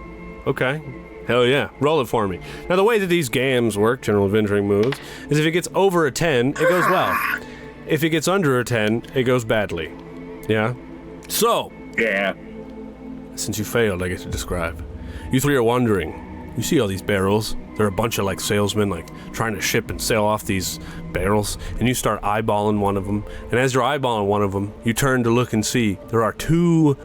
Okay. Hell yeah. Roll it for me. Now, the way that these games work, general adventuring moves, is if it gets over a 10, it goes well. If it gets under a 10, it goes badly. Yeah? So. Yeah. Since you failed, I get to describe. You three are wandering. You see all these barrels. There are a bunch of like salesmen like trying to ship and sail off these barrels, and you start eyeballing one of them. And as you're eyeballing one of them, you turn to look and see there are two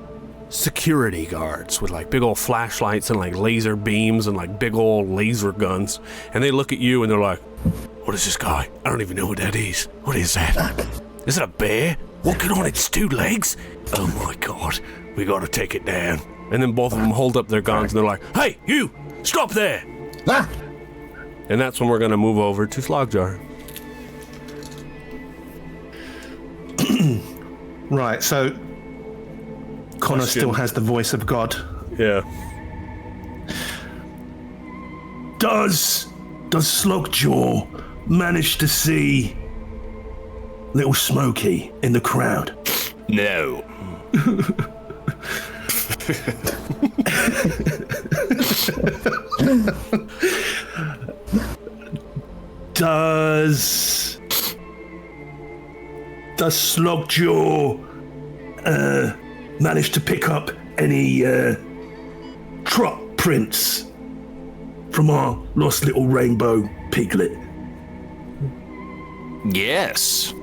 security guards with like big old flashlights and like laser beams and like big old laser guns, and they look at you and they're like, "What is this guy? I don't even know what that is. What is that? Is it a bear walking on its two legs? Oh my god, we gotta take it down." And then both of them hold up their guns and they're like, "Hey, you, stop there!" And that's when we're gonna move over to SlogJar. Right, so Connor still has the voice of God. Yeah. Does SlogJar manage to see Little Smokey in the crowd? No. Does SlogJar manage to pick up any trot prints from our lost little rainbow piglet? Yes.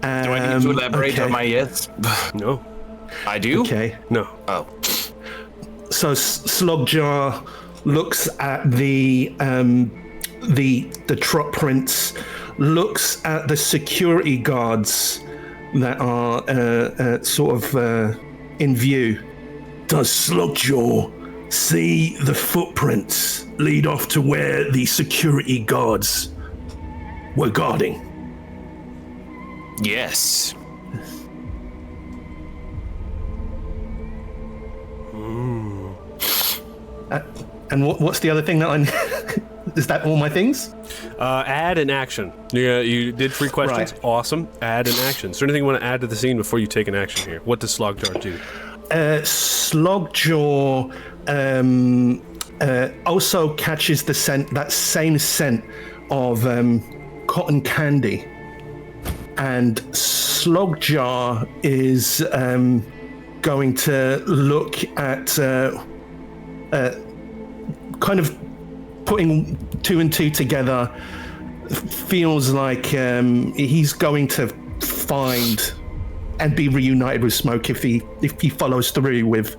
Do I need to elaborate on my yes? No. I do? Okay. No. Oh. So SlogJar looks at the trot prints, looks at the security guards that are sort of in view. Does SlogJar see the footprints lead off to where the security guards were guarding? Yes. And what's the other thing that I... Is that all my things? Add an action. Yeah, you did 3 questions. Right. Awesome. Add an action. Is there anything you want to add to the scene before you take an action here? What does SlogJar do? SlogJar also catches the scent, that same scent of cotton candy. And SlogJar is going to look at kind of putting 2 and 2 together. Feels like he's going to find and be reunited with Smoke if he follows through with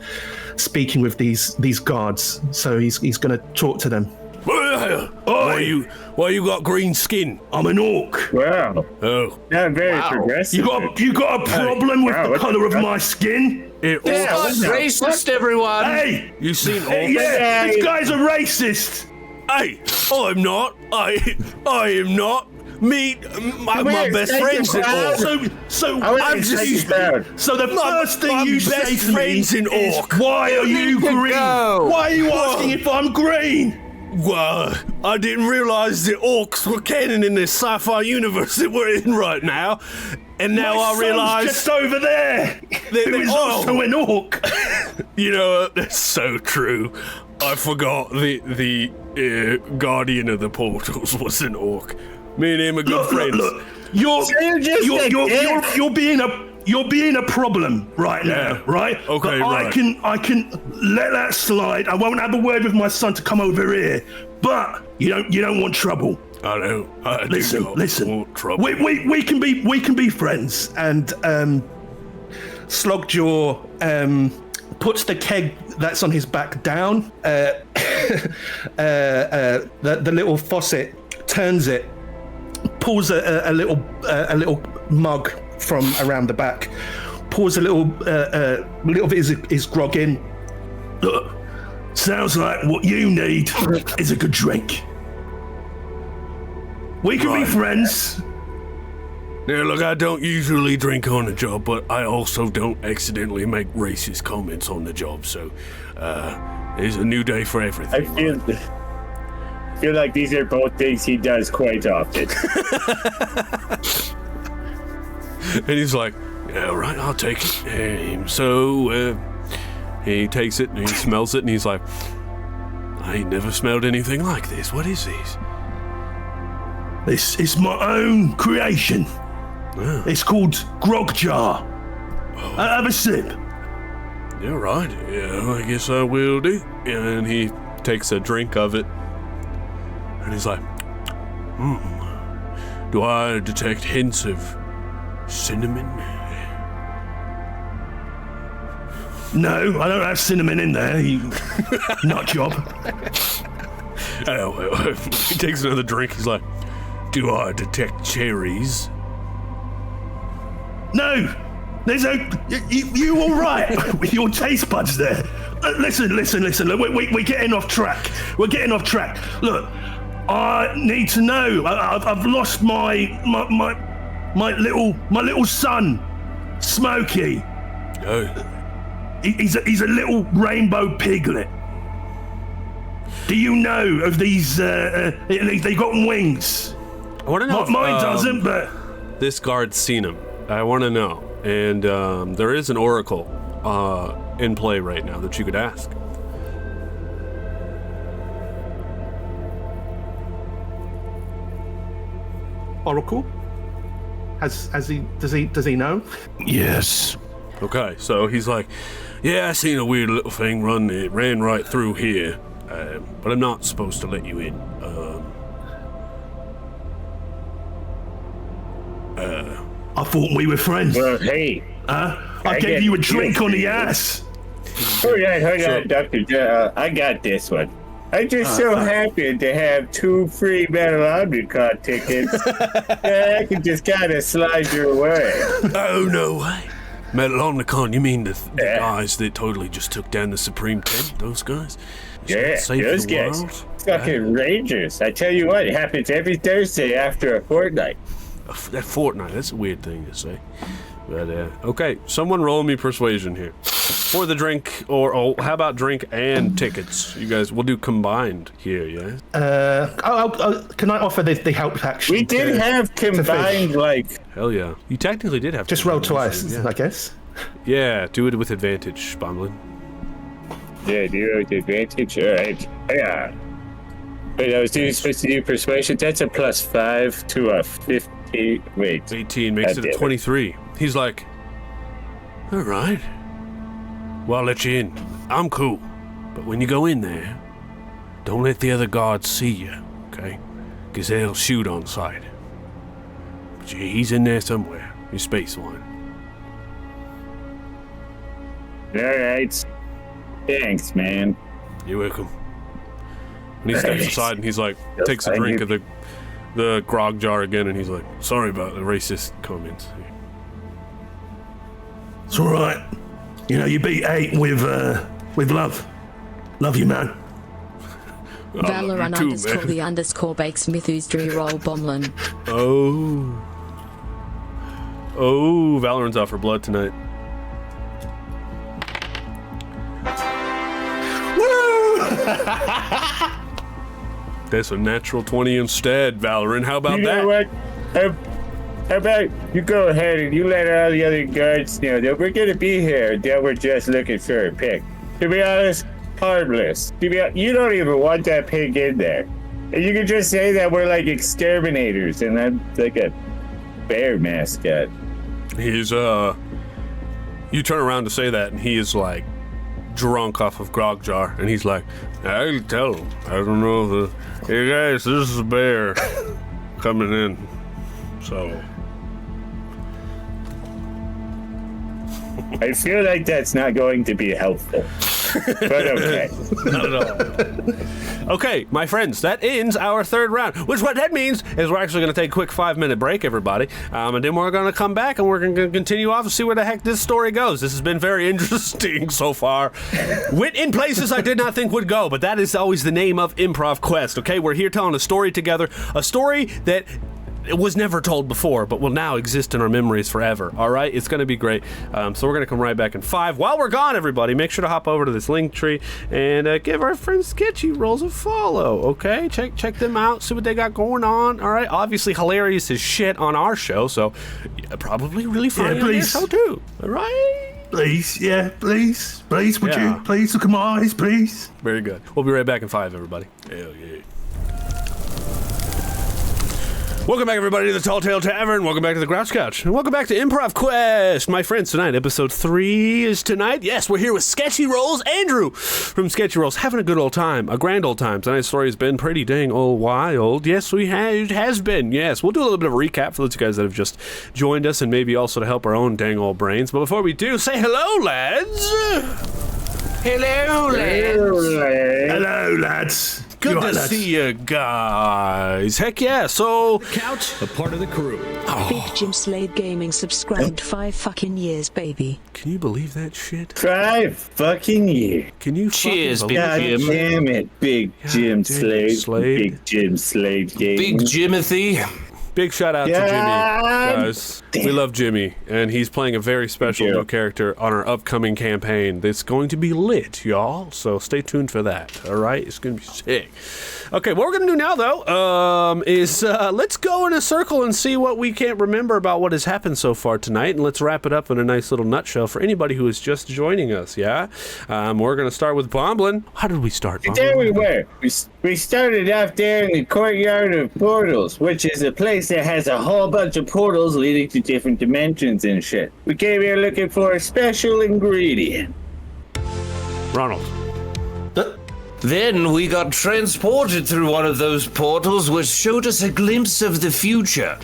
speaking with these guards. So he's going to talk to them. Why you got green skin? I'm an orc. Wow. Oh, Not very progressive. You got a problem with the color of my skin? it, Yeah, orcs. what's racist, everyone? Hey, You seen orcs? yeah, this guy's a racist. Hey, I'm not. I am not. My best friend's an orc. So I'm just. So the first thing my you best say to me friend's an is, orc. why are you need to green? go. Why are you asking if I'm green? Well, I didn't realize that orcs were canon in this sci-fi universe that we're in right now, and now My I son's realize just over there. Who is also an orc. You know, that's so true. I forgot the guardian of the portals was an orc. Me and him are good friends. Look, you're being a problem right now, right? Okay, but right. I can let that slide. I won't have a word with my son to come over here. But you don't want trouble. I know. I do not Listen. want trouble. We can be friends. And SlogJar puts the keg that's on his back down. The little faucet, turns it, pulls a little mug from around the back, pours a little bit his grog in. Look, sounds like what you need is a good drink. We can be friends. Now, look, I don't usually drink on the job, but I also don't accidentally make racist comments on the job, so it's a new day for everything. I feel like these are both things he does quite often. And he's like, yeah, all right, I'll take it. And so he takes it and he smells it and he's like, I ain't never smelled anything like this. What is this? This is my own creation. Oh. It's called SlogJar. Have a sip. Yeah, right. Yeah, I guess I will do. And he takes a drink of it. And he's like, do I detect hints of cinnamon? No, I don't have cinnamon in there, you nut job. Oh, he takes another drink. He's like, do I detect cherries? No, there's you all right with your taste buds there? Listen. Look, we're getting off track. Look, I need to know. I've lost my little son, Smokey. Oh, He's a little rainbow piglet. Do you know of these? They got wings. I want to know. Mine doesn't, but This guard's seen him. I want to know. And there is an oracle in play right now that you could ask. Oracle? Does he know? Yes. Okay, so he's like, yeah, I seen a weird little thing it ran right through here, but I'm not supposed to let you in. I thought we were friends. Well, hey. I gave you a drink on the ass. Hold on, Dr. J. I got this one. I'm just so happy to have 2 free Metal Omnicon tickets that I can just kind of slide your way. Oh, no way. Metal Omnicon, you mean the guys that totally just took down the Supreme 10? Those guys? Yeah, Save those the guys. world? Fucking Rangers. I tell you what, it happens every Thursday after a fortnight. That fortnight, that's a weird thing to say. But, okay, someone roll me persuasion here. For the drink, or how about drink and tickets? You guys, we'll do combined here, yeah? Can I offer the help action? We did have combined, Hell yeah. You technically did have to. Just roll twice, yeah. I guess. Yeah, do it with advantage, Bomblin. Yeah, do it with advantage. All right. Yeah. Wait, I was supposed to do persuasion. That's a +5 to a 15. Wait. 18 makes it a 23. He's like, all right. Well, I'll let you in. I'm cool. But when you go in there, don't let the other guards see you, okay? Because they'll shoot on sight. But he's in there somewhere. Your space one. All right. Thanks, man. You're welcome. And he steps aside and he's like, takes a drink of the grog jar again, and he's like, sorry about the racist comments. It's all right. You know, you beat 8 with love. Love you, man. Valorant underscore the underscore bakes Mithus roll Bomblin. Oh, Valorant's out for blood tonight. That's a natural 20 instead, Valorant. How about You that? know what? How about you go ahead and you let all the other guards know that we're gonna be here, that we're just looking for a pig. To be honest, harmless. You don't even want that pig in there. And you can just say that we're like exterminators and I'm like a bear mascot. He's, you turn around to say that, and he is like drunk off of grog jar, and he's like, I can tell him. I don't know hey guys, this is a bear coming in. So I feel like that's not going to be helpful. But okay. not at all. Okay, my friends, that ends our third round. Which what that means is we're actually going to take a quick 5-minute break, everybody. And then we're going to come back and we're going to continue off and see where the heck this story goes. This has been very interesting so far. Went in places I did not think would go, but that is always the name of Improv Quest, okay? We're here telling a story together, a story that it was never told before, but will now exist in our memories forever. All right, it's going to be great. So we're going to come right back in 5. While we're gone, everybody, make sure to hop over to this link tree and give our friends Sketchy Rolls a follow. Okay, check them out, see what they got going on. All right, obviously hilarious as shit on our show, so probably really funny on their show too. All right. Please, would you please look at my eyes, please? Very good. We'll be right back in 5, everybody. Hell yeah. Welcome back, everybody, to the Tall Tale Tavern. Welcome back to the Grouch Couch. And welcome back to Improv Quest. My friends, tonight, episode 3 is tonight. Yes, we're here with Sketchy Rolls. Andrew from Sketchy Rolls, having a good old time, a grand old time. Tonight's story has been pretty dang old wild. Yes, it has been. Yes, we'll do a little bit of a recap for those guys that have just joined us and maybe also to help our own dang old brains. But before we do, say hello, lads. Hello, lads. Hello, lads. Good You're to right, see you guys. Heck yeah. So, Couch, a part of the crew. Big Jim Slade Gaming subscribed 5 fucking years, baby. can you believe that shit? 5 fucking years. Can you Cheers, fucking God believe Jim. damn it, Big Jim Slade. Slade. Big Jim Slade game. Big Jimothy. Big shout out to Jimmy, guys. Damn. We love Jimmy, and he's playing a very special Thank you. new character on our upcoming campaign that's going to be lit, y'all. So stay tuned for that, all right? It's going to be sick. Okay, what we're going to do now, though, is let's go in a circle and see what we can't remember about what has happened so far tonight, and let's wrap it up in a nice little nutshell for anybody who is just joining us, yeah? We're going to start with Bomblin. How did we start, Bomblin? There we were. We started off there in the courtyard of portals, which is a place that has a whole bunch of portals leading to different dimensions and shit. We came here looking for a special ingredient. Ronald. Then we got transported through one of those portals, which showed us a glimpse of the future.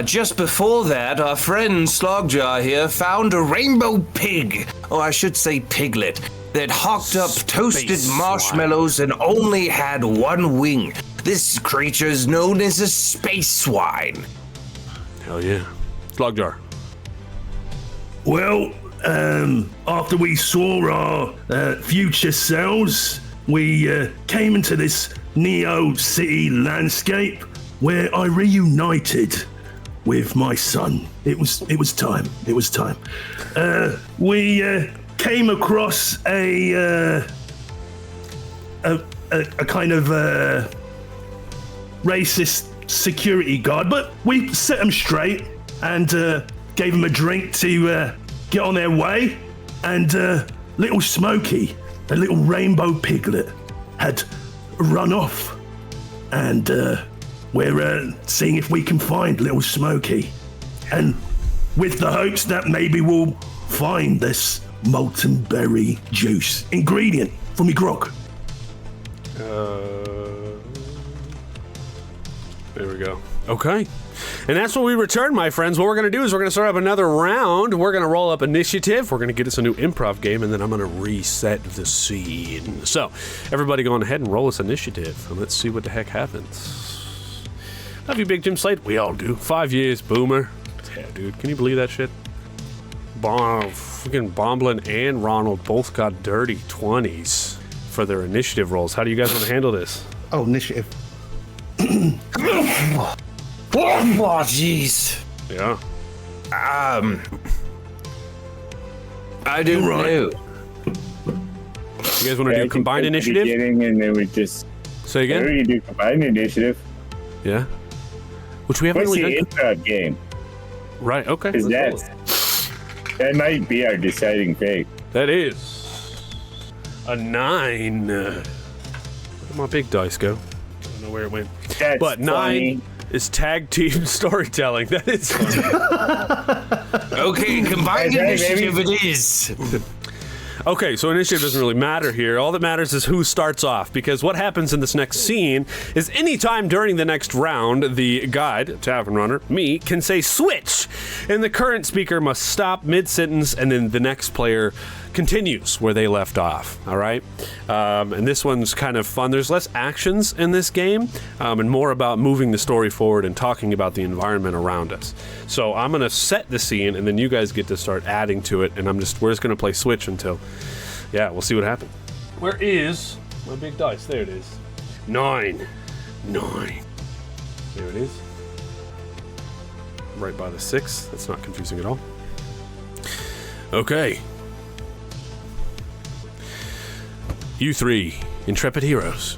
Just before that, our friend SlogJar here found a rainbow pig, or I should say piglet, that hawked up toasted marshmallows and only had one wing. This creature is known as a space swine. Hell yeah. SlogJar. Well, after we saw our future selves, we came into this neo-city landscape where I reunited with my son. It was time. It was time. We came across a kind of racist security guard, but we set them straight and gave them a drink to get on their way. And little Smokey, a little rainbow piglet, had run off. And we're seeing if we can find little Smokey. And with the hopes that maybe we'll find this molten berry juice ingredient for me grog. There we go. Okay. And that's when we return, my friends. What we're going to do is we're going to start up another round. We're going to roll up initiative. We're going to get us a new improv game, and then I'm going to reset the scene. So, everybody go on ahead and roll us initiative, and let's see what the heck happens. Love you, Big Jim Slate. We all do. 5 years, boomer. Yeah, dude. Can you believe that shit? Freaking Bomblin and Ronald both got dirty 20s for their initiative rolls. How do you guys want to handle this? Oh, initiative. Oh, jeez. Yeah. I do right. You guys want to do combined initiative? Beginning, and then we just. Say again? We do combined initiative. Yeah. Which we haven't What's really the done. improv game? Right, okay. Is that might be our deciding fate. That is a 9. Where'd my big dice go? I don't know where it went. That's But 9 funny. is tag team storytelling. That is funny. Okay, combined Hey, initiative it is. Okay, so initiative doesn't really matter here. All that matters is who starts off, because what happens in this next scene is anytime during the next round, the guide, tavern runner, me, can say switch, and the current speaker must stop mid-sentence, and then the next player continues where they left off, all right? And this one's kind of fun. There's less actions in this game, and more about moving the story forward and talking about the environment around us. So I'm going to set the scene, and then you guys get to start adding to it, and we're just going to play switch until, yeah, we'll see what happens. Where is my big dice? There it is. 9. There it is. Right by the 6. That's not confusing at all. Okay. You three, intrepid heroes,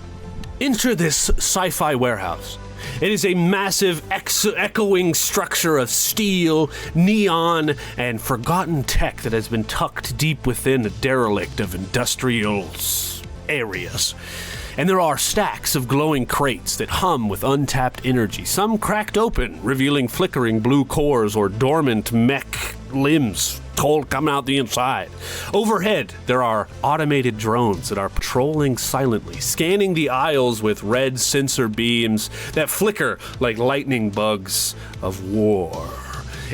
enter this sci-fi warehouse. It is a massive echoing structure of steel, neon, and forgotten tech that has been tucked deep within a derelict of industrial areas. And there are stacks of glowing crates that hum with untapped energy, some cracked open, revealing flickering blue cores or dormant mech limbs cold coming out the inside. Overhead, there are automated drones that are patrolling silently, scanning the aisles with red sensor beams that flicker like lightning bugs of war.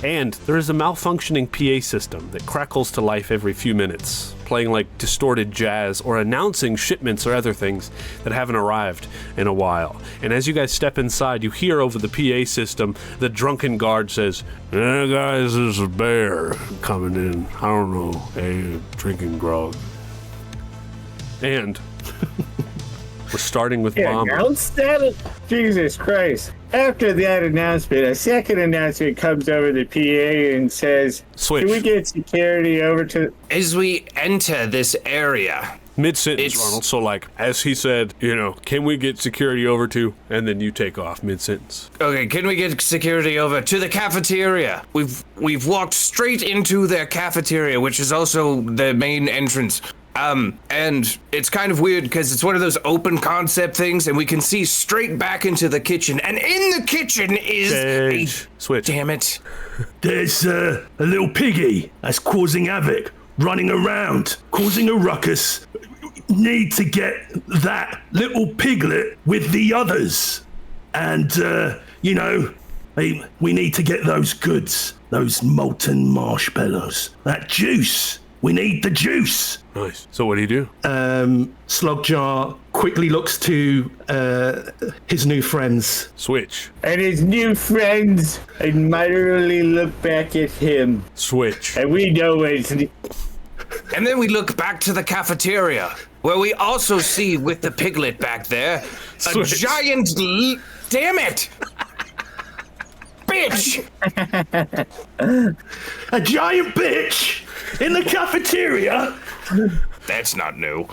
And there is a malfunctioning PA system that crackles to life every few minutes, playing like distorted jazz or announcing shipments or other things that haven't arrived in a while. And as you guys step inside, you hear over the PA system, the drunken guard says, "Yeah, guys, there's a bear coming in. I don't know, hey, drinking grog." And we're starting with Bomb. Announced that? Jesus Christ. After that announcement, a second announcement comes over the PA and says, Switch. "Can we get security over to..." As we enter this area, Mid-sentence, It's- Ronald. So, like, as he said, can we get security over to, and then you take off mid-sentence. okay, can we get security over to the cafeteria? We've walked straight into their cafeteria, which is also the main entrance. And it's kind of weird because it's one of those open concept things, and we can see straight back into the kitchen. And in the kitchen is Sage. Switch. Damn it. There's a little piggy that's causing havoc, running around, causing a ruckus. Need to get that little piglet with the others. And, we need to get those goods, those molten marshmallows, that juice. We need the juice. Nice. So what do you do? SlogJar quickly looks to his new friends. Switch. And his new friends admiringly look back at him. Switch. And we know it's... And then we look back to the cafeteria, where we also see with the piglet back there, Switch. a giant... Damn it! Bitch! A giant bitch in the cafeteria. That's not new.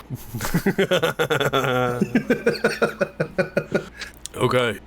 Okay.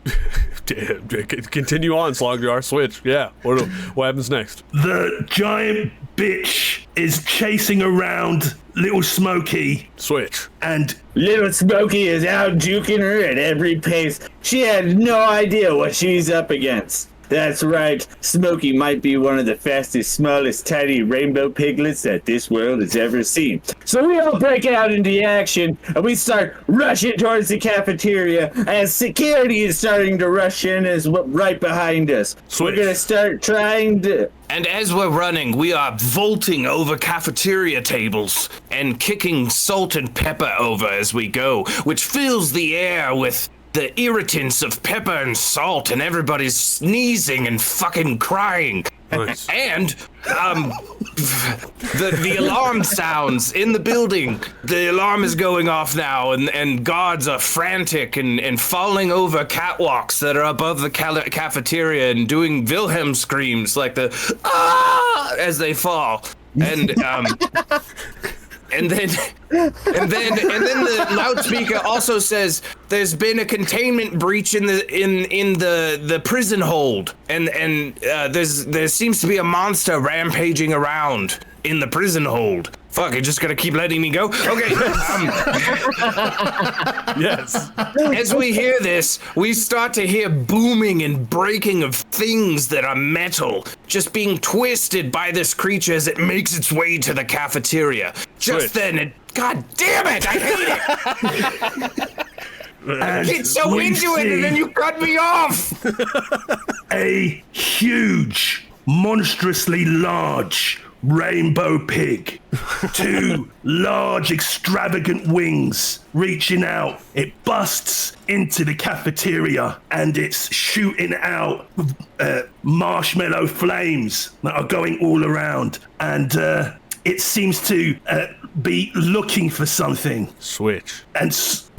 Continue on, SlogJar. Switch. Yeah. What happens next? The giant bitch is chasing around Little Smokey, Switch. and Little Smokey is out juking her at every pace. She had no idea what she's up against. That's right. Smokey might be one of the fastest, smallest, tiny rainbow piglets that this world has ever seen. So we all break out into action, and we start rushing towards the cafeteria as security is starting to rush in as right behind us. Switch. We're going to start trying to... And as we're running, we are vaulting over cafeteria tables and kicking salt and pepper over as we go, which fills the air with the irritants of pepper and salt, and everybody's sneezing and fucking crying. Nice. And the alarm sounds in the building. The alarm is going off now, and guards are frantic and falling over catwalks that are above the cafeteria and doing Wilhelm screams like the ah as they fall. And And then the loudspeaker also says there's been a containment breach in the prison hold, and there seems to be a monster rampaging around in the prison hold. Fuck, you're just gonna keep letting me go? Okay. Yes. As we hear this, we start to hear booming and breaking of things that are metal, just being twisted by this creature as it makes its way to the cafeteria. Just then, God damn it, I hate it! I get so into it and then you cut me off! A huge, monstrously large rainbow pig. 2 large, extravagant wings reaching out. It busts into the cafeteria and it's shooting out marshmallow flames that are going all around. And it seems to be looking for something. Switch. And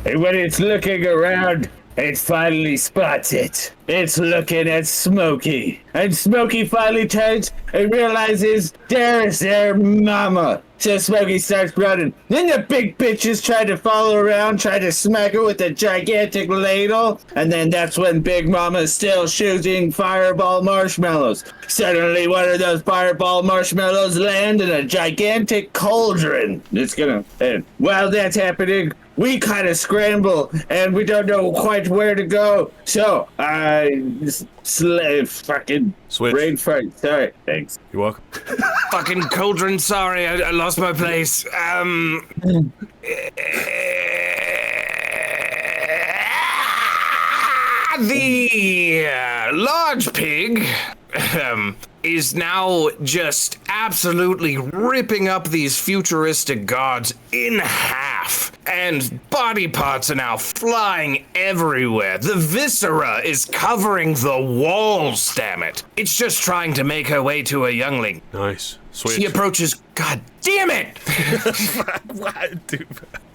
when it's looking around, it finally spots it. It's looking at Smokey. And Smokey finally turns and realizes there's their mama. So Smokey starts running. Then the big bitches try to follow around, try to smack her with a gigantic ladle. And then that's when Big Mama is still shooting fireball marshmallows. Suddenly one of those fireball marshmallows land in a gigantic cauldron. It's gonna... And while that's happening, we kind of scramble and we don't know quite where to go. So fucking Switch. brain fart. Sorry. Thanks. You're welcome. Fucking cauldron, sorry, I lost my place. The large pig is now just absolutely ripping up these futuristic gods in half. And body parts are now flying everywhere. The viscera is covering the walls, damn it. It's just trying to make her way to a youngling. Nice. Switch. She approaches, God damn it! What, dude?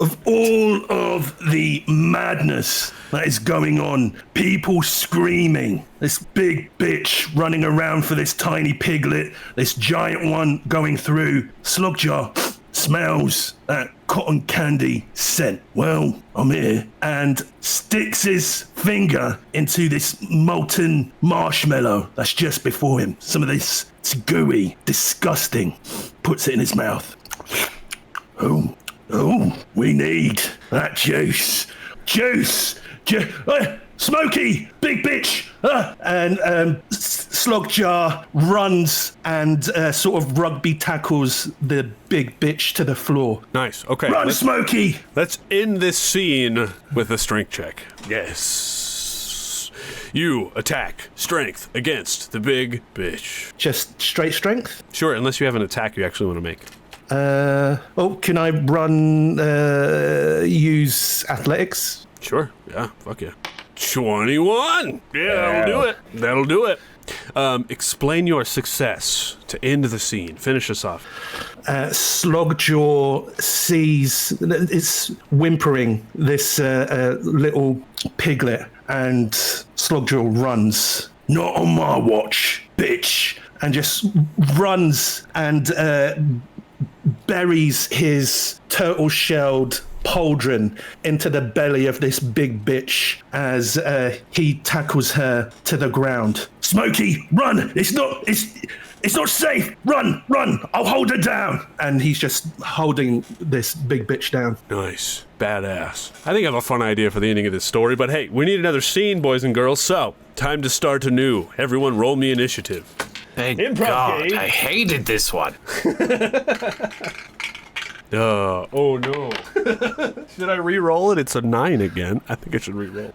of all of the madness that is going on, people screaming, this big bitch running around for this tiny piglet, this giant one going through, SlogJar smells that cotton candy scent. Well, I'm here, and sticks his finger into this molten marshmallow that's just before him. Some of this, it's gooey, disgusting. Puts it in his mouth. Oh, we need that juice. Smokey, big bitch. And SlogJar runs and sort of rugby tackles the big bitch to the floor. Nice. Okay. Run, Smokey! Let's end this scene with a strength check. Yes. You attack strength against the big bitch. Just straight strength? Sure, unless you have an attack you actually want to make. Can I run, use athletics? Sure. Yeah. Fuck yeah. 21. Yeah, That'll do it. Explain your success to end the scene. Finish us off. SlogJar sees, it's whimpering, this little piglet, and SlogJar runs. Not on my watch, bitch. And just runs and buries his turtle-shelled pauldron into the belly of this big bitch as he tackles her to the ground. Smokey, run! It's not safe! Run! I'll hold her down! And he's just holding this big bitch down. Nice. Badass. I think I have a fun idea for the ending of this story, but hey, we need another scene, boys and girls, so time to start anew. Everyone roll me initiative. Thank Improv God, game. I hated this one. Oh no. Should I re-roll it? It's a 9 again. I think I should re-roll.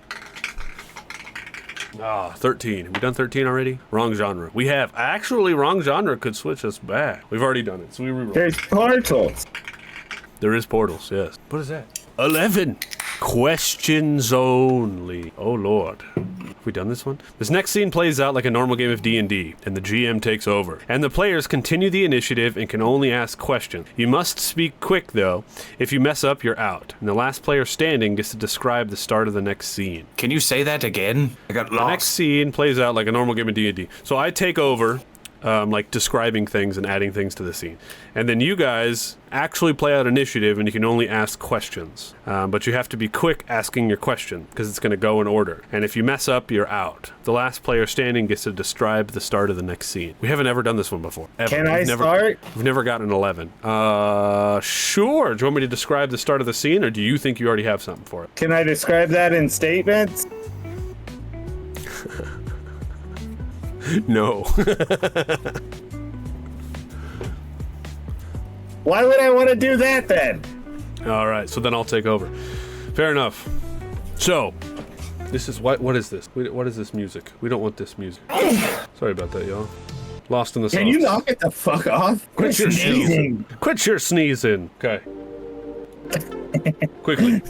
13. Have we done 13 already? Wrong genre. We have. Actually, wrong genre could switch us back. We've already done it, so we re-roll. There's portals. There is portals, yes. What is that? 11. Questions only. Oh, Lord. Have we done this one? This next scene plays out like a normal game of D&D, and the GM takes over. And the players continue the initiative and can only ask questions. You must speak quick, though. If you mess up, you're out. And the last player standing gets to describe the start of the next scene. Can you say that again? I got lost. The next scene plays out like a normal game of D&D. So I take over, like describing things and adding things to the scene. And then you guys actually play out initiative and you can only ask questions. But you have to be quick asking your question because it's going to go in order. And if you mess up, you're out. The last player standing gets to describe the start of the next scene. We haven't ever done this one before. Ever. Can I start? We've never gotten an 11. Sure. Do you want me to describe the start of the scene or do you think you already have something for it? Can I describe that in statements? No. Why would I want to do that then? All right, so then I'll take over. Fair enough. So, this is what is this? What is this music? We don't want this music. Sorry about that, y'all. Lost in the sauce. Can you knock it the fuck off? Quit your sneezing. Quit your sneezing. Okay. Quickly.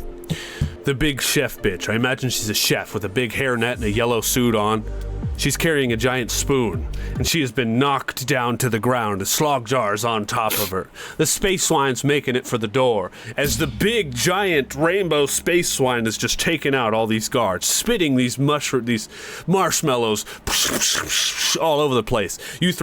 The big chef bitch. I imagine she's a chef with a big hairnet and a yellow suit on. She's carrying a giant spoon, and she has been knocked down to the ground. A SlogJar is on top of her. The space swine's making it for the door, as the big, giant rainbow space swine is just taking out all these guards, spitting these marshmallows all over the place. You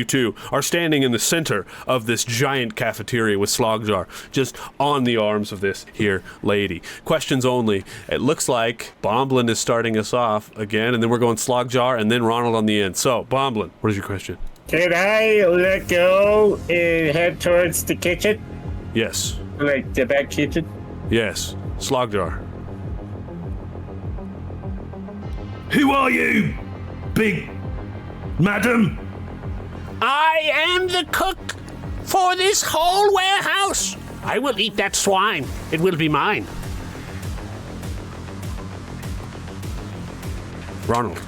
two, are standing in the center of this giant cafeteria with SlogJar, just on the arms of this here lady. Questions only. It looks like Bomblin is starting us off again, and then we're going SlogJar, and then Ronald on the end. So, Bomblin, what is your question? Can I let go and head towards the kitchen? Yes. Like the back kitchen? Yes. SlogJar. Who are you, big madam? I am the cook for this whole warehouse. I will eat that swine. It will be mine. Ronald.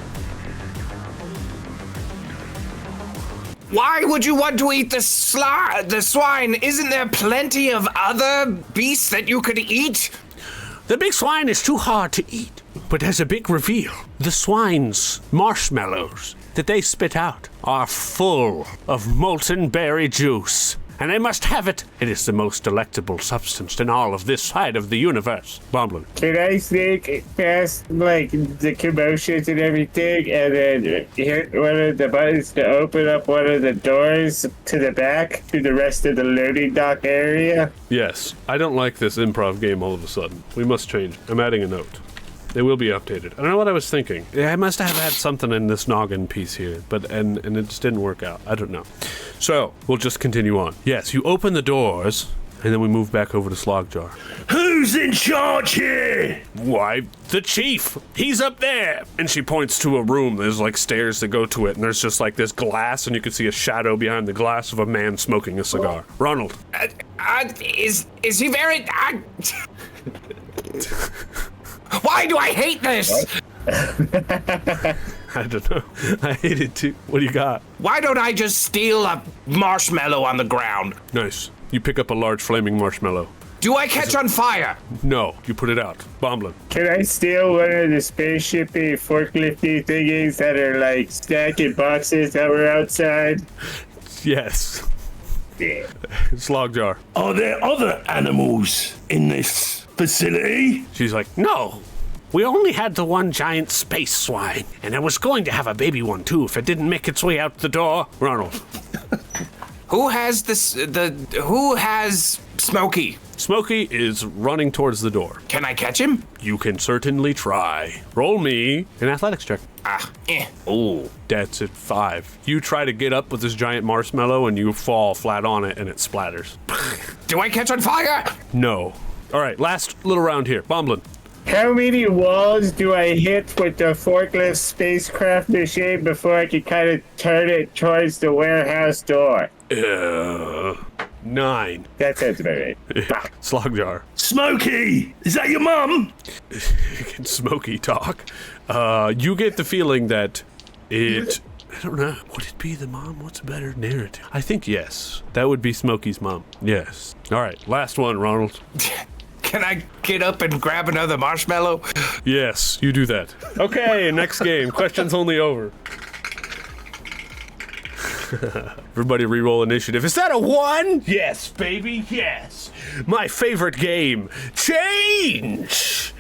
Why would you want to eat the swine? Isn't there plenty of other beasts that you could eat? The big swine is too hard to eat, but there's a big reveal. The swine's marshmallows that they spit out are full of molten berry juice, and they must have it. It is the most delectable substance in all of this side of the universe. Bomblin. Can I sneak past, like, the commotions and everything, and then hit one of the buttons to open up one of the doors to the back, to the rest of the loading dock area? Yes. I don't like this improv game all of a sudden. We must change it. I'm adding a note. They will be updated. I don't know what I was thinking. I must have had something in this noggin piece here, but and it just didn't work out. I don't know. So, we'll just continue on. Yes, you open the doors, and then we move back over to SlogJar. Who's in charge here? Why, the chief. He's up there. And she points to a room. There's like stairs that go to it, and there's just like this glass, and you can see a shadow behind the glass of a man smoking a cigar. Ronald. Is he very... Why do I hate this? I don't know. I hate it too. What do you got? Why don't I just steal a marshmallow on the ground? Nice. You pick up a large flaming marshmallow. Do I catch on fire? No, you put it out. Bomblin. Can I steal one of the spaceshipy forklifty thingies that are like stacking boxes that were outside? Yes. Yeah. SlogJar. Are there other animals in this facility? She's like, No. We only had the one giant space swine, and I was going to have a baby one too if it didn't make its way out the door. Ronald. Who has Smokey? Smokey is running towards the door. Can I catch him? You can certainly try. Roll me an athletics check. Oh. That's at 5. You try to get up with this giant marshmallow and you fall flat on it and it splatters. Do I catch on fire? No. All right, last little round here. Bomblin. How many walls do I hit with the forklift spacecraft machine before I can kind of turn it towards the warehouse door? 9. That sounds about right. SlogJar. Smokey! Is that your mum? Can Smokey talk? You get the feeling that it... I don't know. Would it be the mom? What's a better narrative? I think yes. That would be Smokey's mom. Yes. All right, last one, Ronald. Can I get up and grab another marshmallow? Yes, you do that. Okay, next game. Questions only over. Everybody re-roll initiative. Is that a 1? Yes, baby, yes. My favorite game. Change!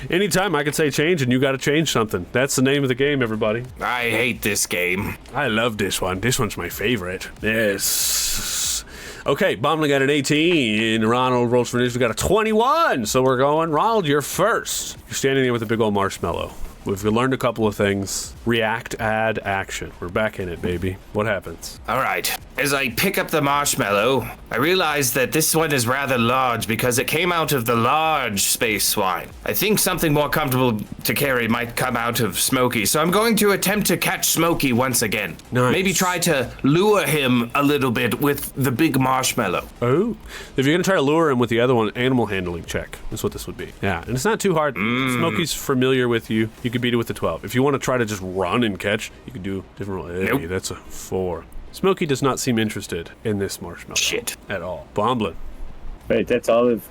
Anytime I can say change and you gotta change something. That's the name of the game, everybody. I hate this game. I love this one. This one's my favorite. Yes. Okay, Bomblin got an 18. Ronald rolls for initiative, got a 21. So we're going. Ronald, you're first. You're standing there with a big old marshmallow. We've learned a couple of things. React, add, action. We're back in it, baby. What happens? All right. As I pick up the marshmallow, I realize that this one is rather large because it came out of the large space swine. I think something more comfortable to carry might come out of Smokey, so I'm going to attempt to catch Smokey once again. Nice. Maybe try to lure him a little bit with the big marshmallow. Oh. If you're going to try to lure him with the other one, animal handling check. That's what this would be. Yeah, and it's not too hard. Smokey's familiar with you. You could beat it with the 12. If you want to try to just run and catch, you could do different roll. Hey, Nope. That's a 4. Smokey does not seem interested in this marshmallow. Shit. At all. Bomblin. Wait, that's all the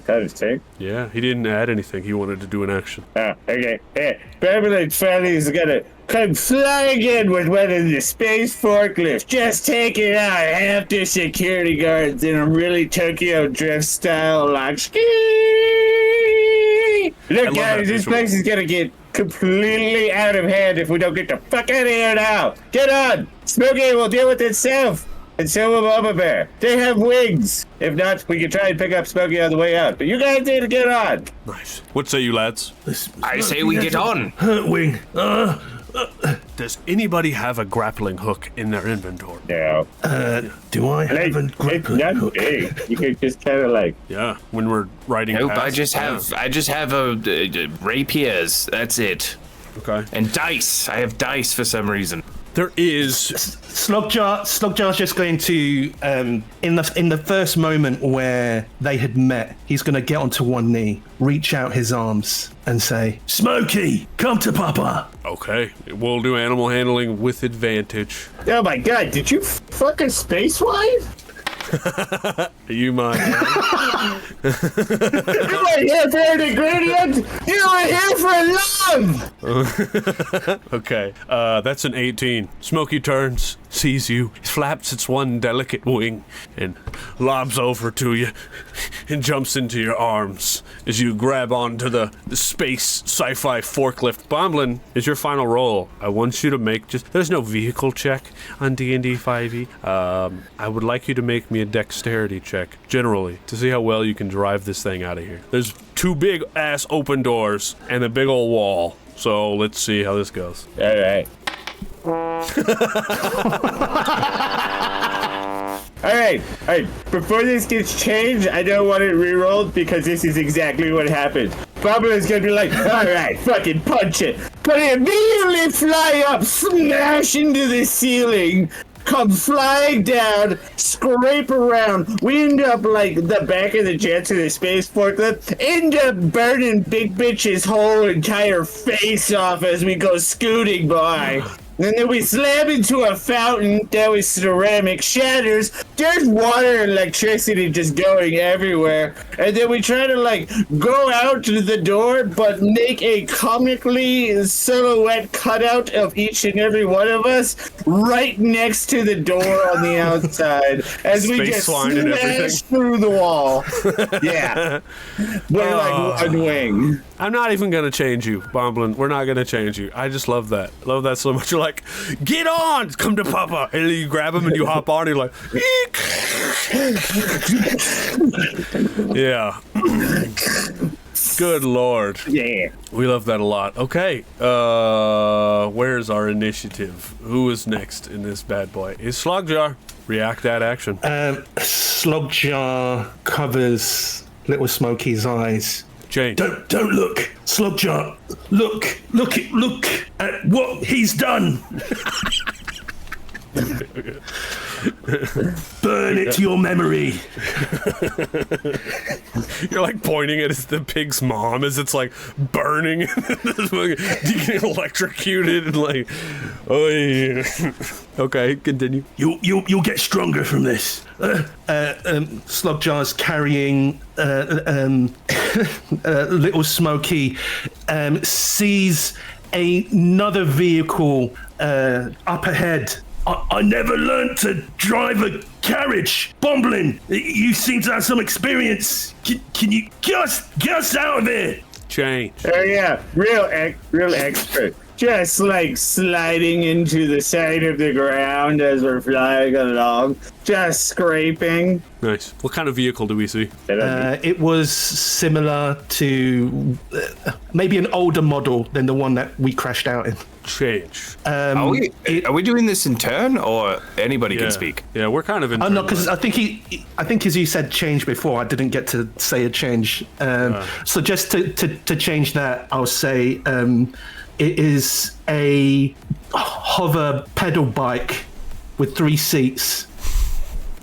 cutters take? Yeah, he didn't add anything. He wanted to do an action. Oh, okay. Hey, Bomblin Freddy's gonna come flying in with one of the space forklifts. Just taking out half the security guards in a really Tokyo Drift style like ski. Look, guys, this place is gonna get completely out of hand if we don't get the fuck out of here now. Get on! Smokey will deal with itself. And so will Mama Bear. They have wings. If not, we can try and pick up Smokey on the way out. But you guys need to get on. Nice. What say you, lads? I say we get on. Hurt wing. Does anybody have a grappling hook in their inventory? No. Do I have a It's grappling not hook? big. You can just kind of like... Yeah, when we're riding Nope, past. I just have a rapiers. That's it. Okay. And dice. I have dice for some reason. There is... SlogJar's just going to, in the first moment where they had met, he's going to get onto one knee, reach out his arms, and say, "Smokey, come to Papa." Okay, we'll do animal handling with advantage. Oh my god, did you fucking space wine? You mind? You weren't here for an ingredient! You were here for love! Okay, that's an 18. Smokey turns, sees you, flaps its one delicate wing, and lobs over to you, and jumps into your arms as you grab onto the space sci-fi forklift. Bomblin is your final roll. I want you to make there's no vehicle check on D&D 5e. I would like you to make me a dexterity check, generally, to see how well you can drive this thing out of here. There's 2 big ass open doors and a big old wall. So let's see how this goes. All right. All right. Before this gets changed, I don't want it re-rolled because this is exactly what happened. Bobblin's gonna be like, all right, fucking punch it. But it immediately fly up, smash into the ceiling, come flying down, scrape around. We end up like the back of the jets of the space forklift, end up burning Big Bitch's whole entire face off as we go scooting by. And then we slam into a fountain that was ceramic, shatters. There's water and electricity just going everywhere. And then we try to like go out to the door, but make a comically silhouette cutout of each and every one of us right next to the door on the outside as we Space just swine and everything. smash through the wall. Yeah. We're like one wing. I'm not even gonna change you, Bomblin. We're not gonna change you. I just love that. Love that so much. You're like, get on, come to Papa, and then you grab him and you hop on. And you're like, eek. Yeah. Good Lord. Yeah. We love that a lot. Okay. Where's our initiative? Who is next in this bad boy? Is SlogJar. React that action. SlogJar covers Little Smokey's eyes. Change. Don't look, SlogJar. Look at what he's done. Burn it to your memory. You're like pointing at the pig's mom as it's like burning. You get electrocuted and like, oh yeah. Okay, continue. You'll get stronger from this. SlogJar's carrying Little Smokey. Sees another vehicle up ahead. I never learned to drive a carriage. Bomblin, you seem to have some experience. Can you get us out of here? Change. Oh yeah, real expert. Just like sliding into the side of the ground as we're flying along, just scraping. Nice. What kind of vehicle do we see? It was similar to maybe an older model than the one that we crashed out in. Change. Are we doing this in turn, or anybody can speak? Yeah, we're kind of in. No, because I think as you said change before, I didn't get to say a change. So just to change that, I'll say it is a hover pedal bike with 3 seats.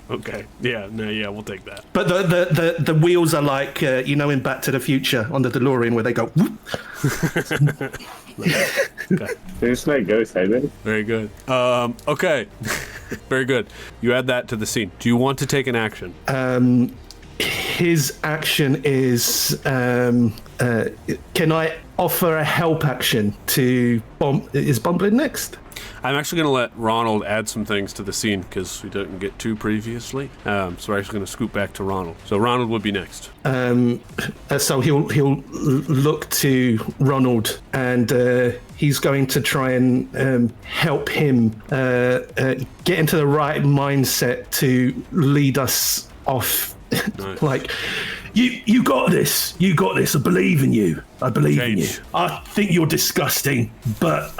Okay. Yeah. No. Yeah. We'll take that. But the wheels are like in Back to the Future on the DeLorean where they go. Whoop. Okay. There's like ghost highway. Very good. Okay. Very good. You add that to the scene. Do you want to take an action? His action is can I offer a help action to is Bomblin next? I'm actually going to let Ronald add some things to the scene because we didn't get to previously. So we're actually going to scoot back to Ronald. So Ronald would be next. So he'll look to Ronald and he's going to try and help him get into the right mindset to lead us off. Nice. Like, you got this. You got this. I believe in you. I believe in you. I think you're disgusting, but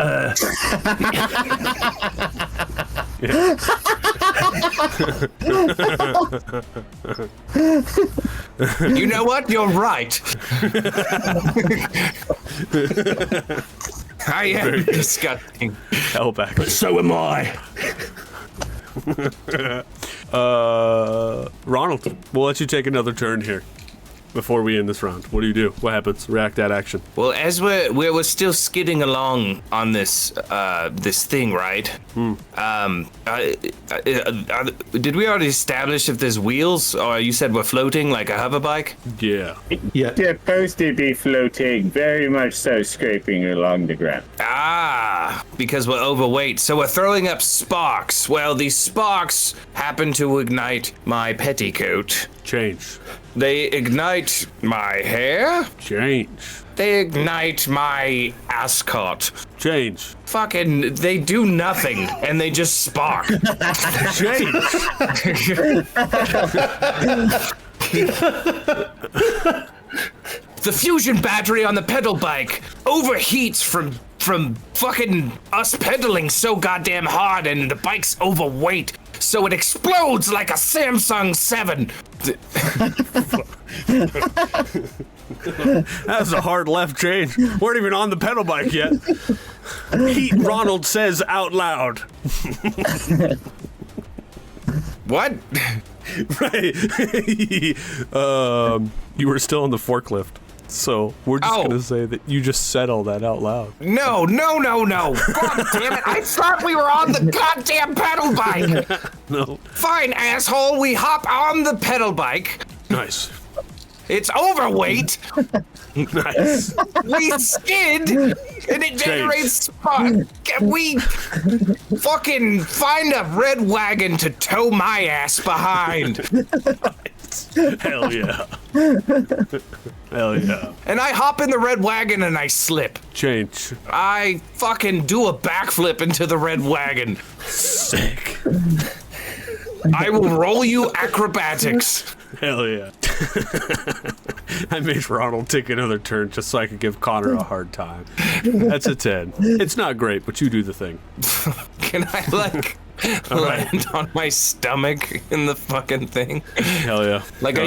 You know what? You're right. I am disgusting. Hell back. but so am I. Ronald, we'll let you take another turn here before we end this round. What do you do? What happens? React that action. Well, as we're still skidding along on this this thing, right? Did we already establish if there's wheels, or you said we're floating like a hover bike? Yeah. Yeah. Supposed to be floating, very much so scraping along the ground. Ah, because we're overweight, so we're throwing up sparks. Well, these sparks happen to ignite my petticoat. Change. They ignite my hair. Change. They ignite my ascot. Change. Fucking, they do nothing, and they just spark. Change. The fusion battery on the pedal bike overheats from fucking us pedaling so goddamn hard, and the bike's overweight, so it explodes like a Samsung 7. That was a hard left change. Weren't even on the pedal bike yet. Heat, Ronald says out loud. What? Right. You were still on the forklift. So we're just going to say that you just said all that out loud. No. God damn it. I thought we were on the goddamn pedal bike. No. Fine, asshole. We hop on the pedal bike. Nice. It's overweight. Nice. We skid, and it generates spark. Can we fucking find a red wagon to tow my ass behind? Hell yeah. Hell yeah. And I hop in the red wagon and I slip. Change. I fucking do a backflip into the red wagon. Sick. I will roll you acrobatics. Hell yeah. I made Ronald take another turn just so I could give Connor a hard time. That's a 10. It's not great, but you do the thing. Can I, land on my stomach in the fucking thing? Hell yeah.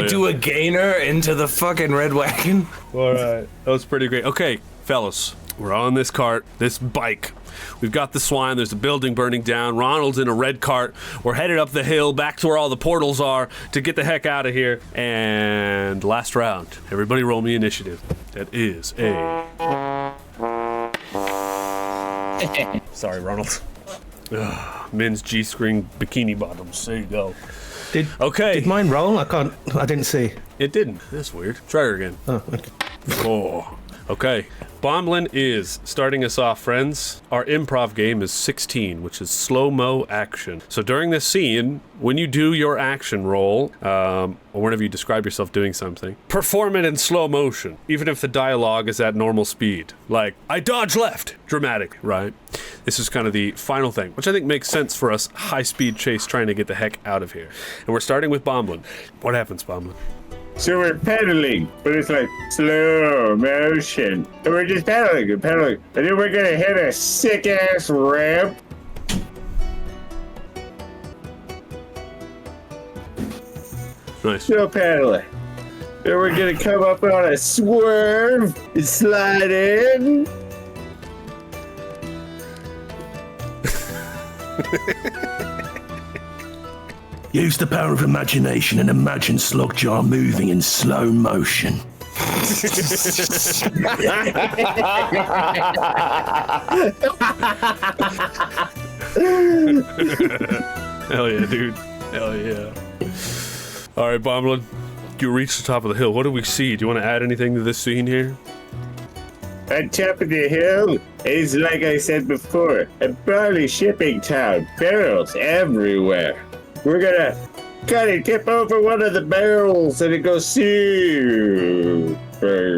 Do a gainer into the fucking red wagon? All right. That was pretty great. Okay, fellas, we're on this cart, this bike. We've got the swine. There's a building burning down. Ronald's in a red cart. We're headed up the hill back to where all the portals are to get the heck out of here. And last round. Everybody roll me initiative. That is a... Sorry, Ronald. Men's G-string bikini bottoms. There you go. Did mine roll? I didn't see. It didn't. That's weird. Try her again. Oh, okay. Oh. Okay. Bomblin is starting us off, friends. Our improv game is 16, which is slow-mo action. So during this scene, when you do your action roll, or whenever you describe yourself doing something, perform it in slow motion, even if the dialogue is at normal speed. Like, I dodge left, dramatic, right? This is kind of the final thing, which I think makes sense for us high-speed chase trying to get the heck out of here. And we're starting with Bomblin. What happens, Bomblin? So we're pedaling, but it's like slow motion. So we're just pedaling and pedaling. And then we're gonna hit a sick ass ramp. Nice. Still pedaling. Then we're gonna come up on a swerve and slide in. Use the power of imagination and imagine SlogJar moving in slow motion. Hell yeah, dude. Hell yeah. All right, Bomblin, you reach the top of the hill. What do we see? Do you want to add anything to this scene here? On top of the hill is, like I said before, a barley shipping town. Barrels everywhere. We're gonna kind of tip over one of the barrels and it goes super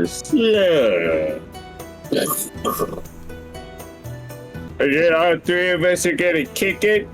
slow. And then all three of us are gonna kick it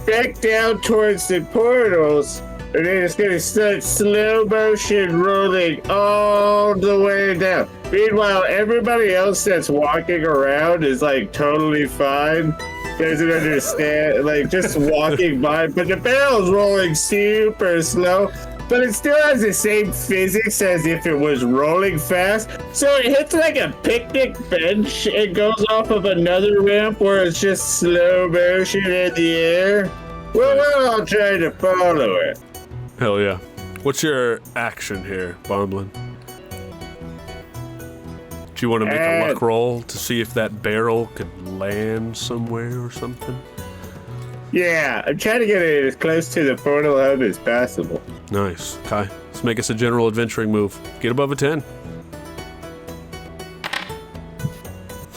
back down towards the portals, and then it's gonna start slow motion rolling all the way down. Meanwhile, everybody else that's walking around is like totally fine. Doesn't understand, like just walking by, but the barrel's rolling super slow, but it still has the same physics as if it was rolling fast. So it hits like a picnic bench and goes off of another ramp where it's just slow motion in the air. Well, we're all trying to follow it. Hell yeah. What's your action here, Bomblin? Do you want to make a luck roll to see if that barrel could land somewhere or something? Yeah, I'm trying to get it as close to the portal hub as possible. Nice. Okay. Let's make us a general adventuring move. Get above a 10.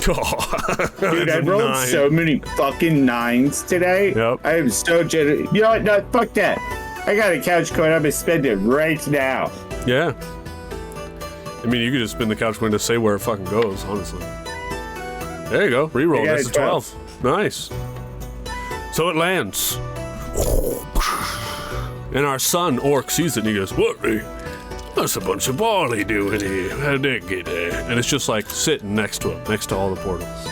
Dude, I rolled so many fucking 9s today. Yep. I am so generous. You know what? No, fuck that. I got a couch coin. I'm going to spend it right now. Yeah. I mean, you could just spin the couch window, say where it fucking goes, honestly. There you go. Reroll. That's a 12. Nice. So it lands. And our son, Orc, sees it and he goes, "What? That's a bunch of barley doing here. How did that get there?" And it's just like sitting next to him, next to all the portals.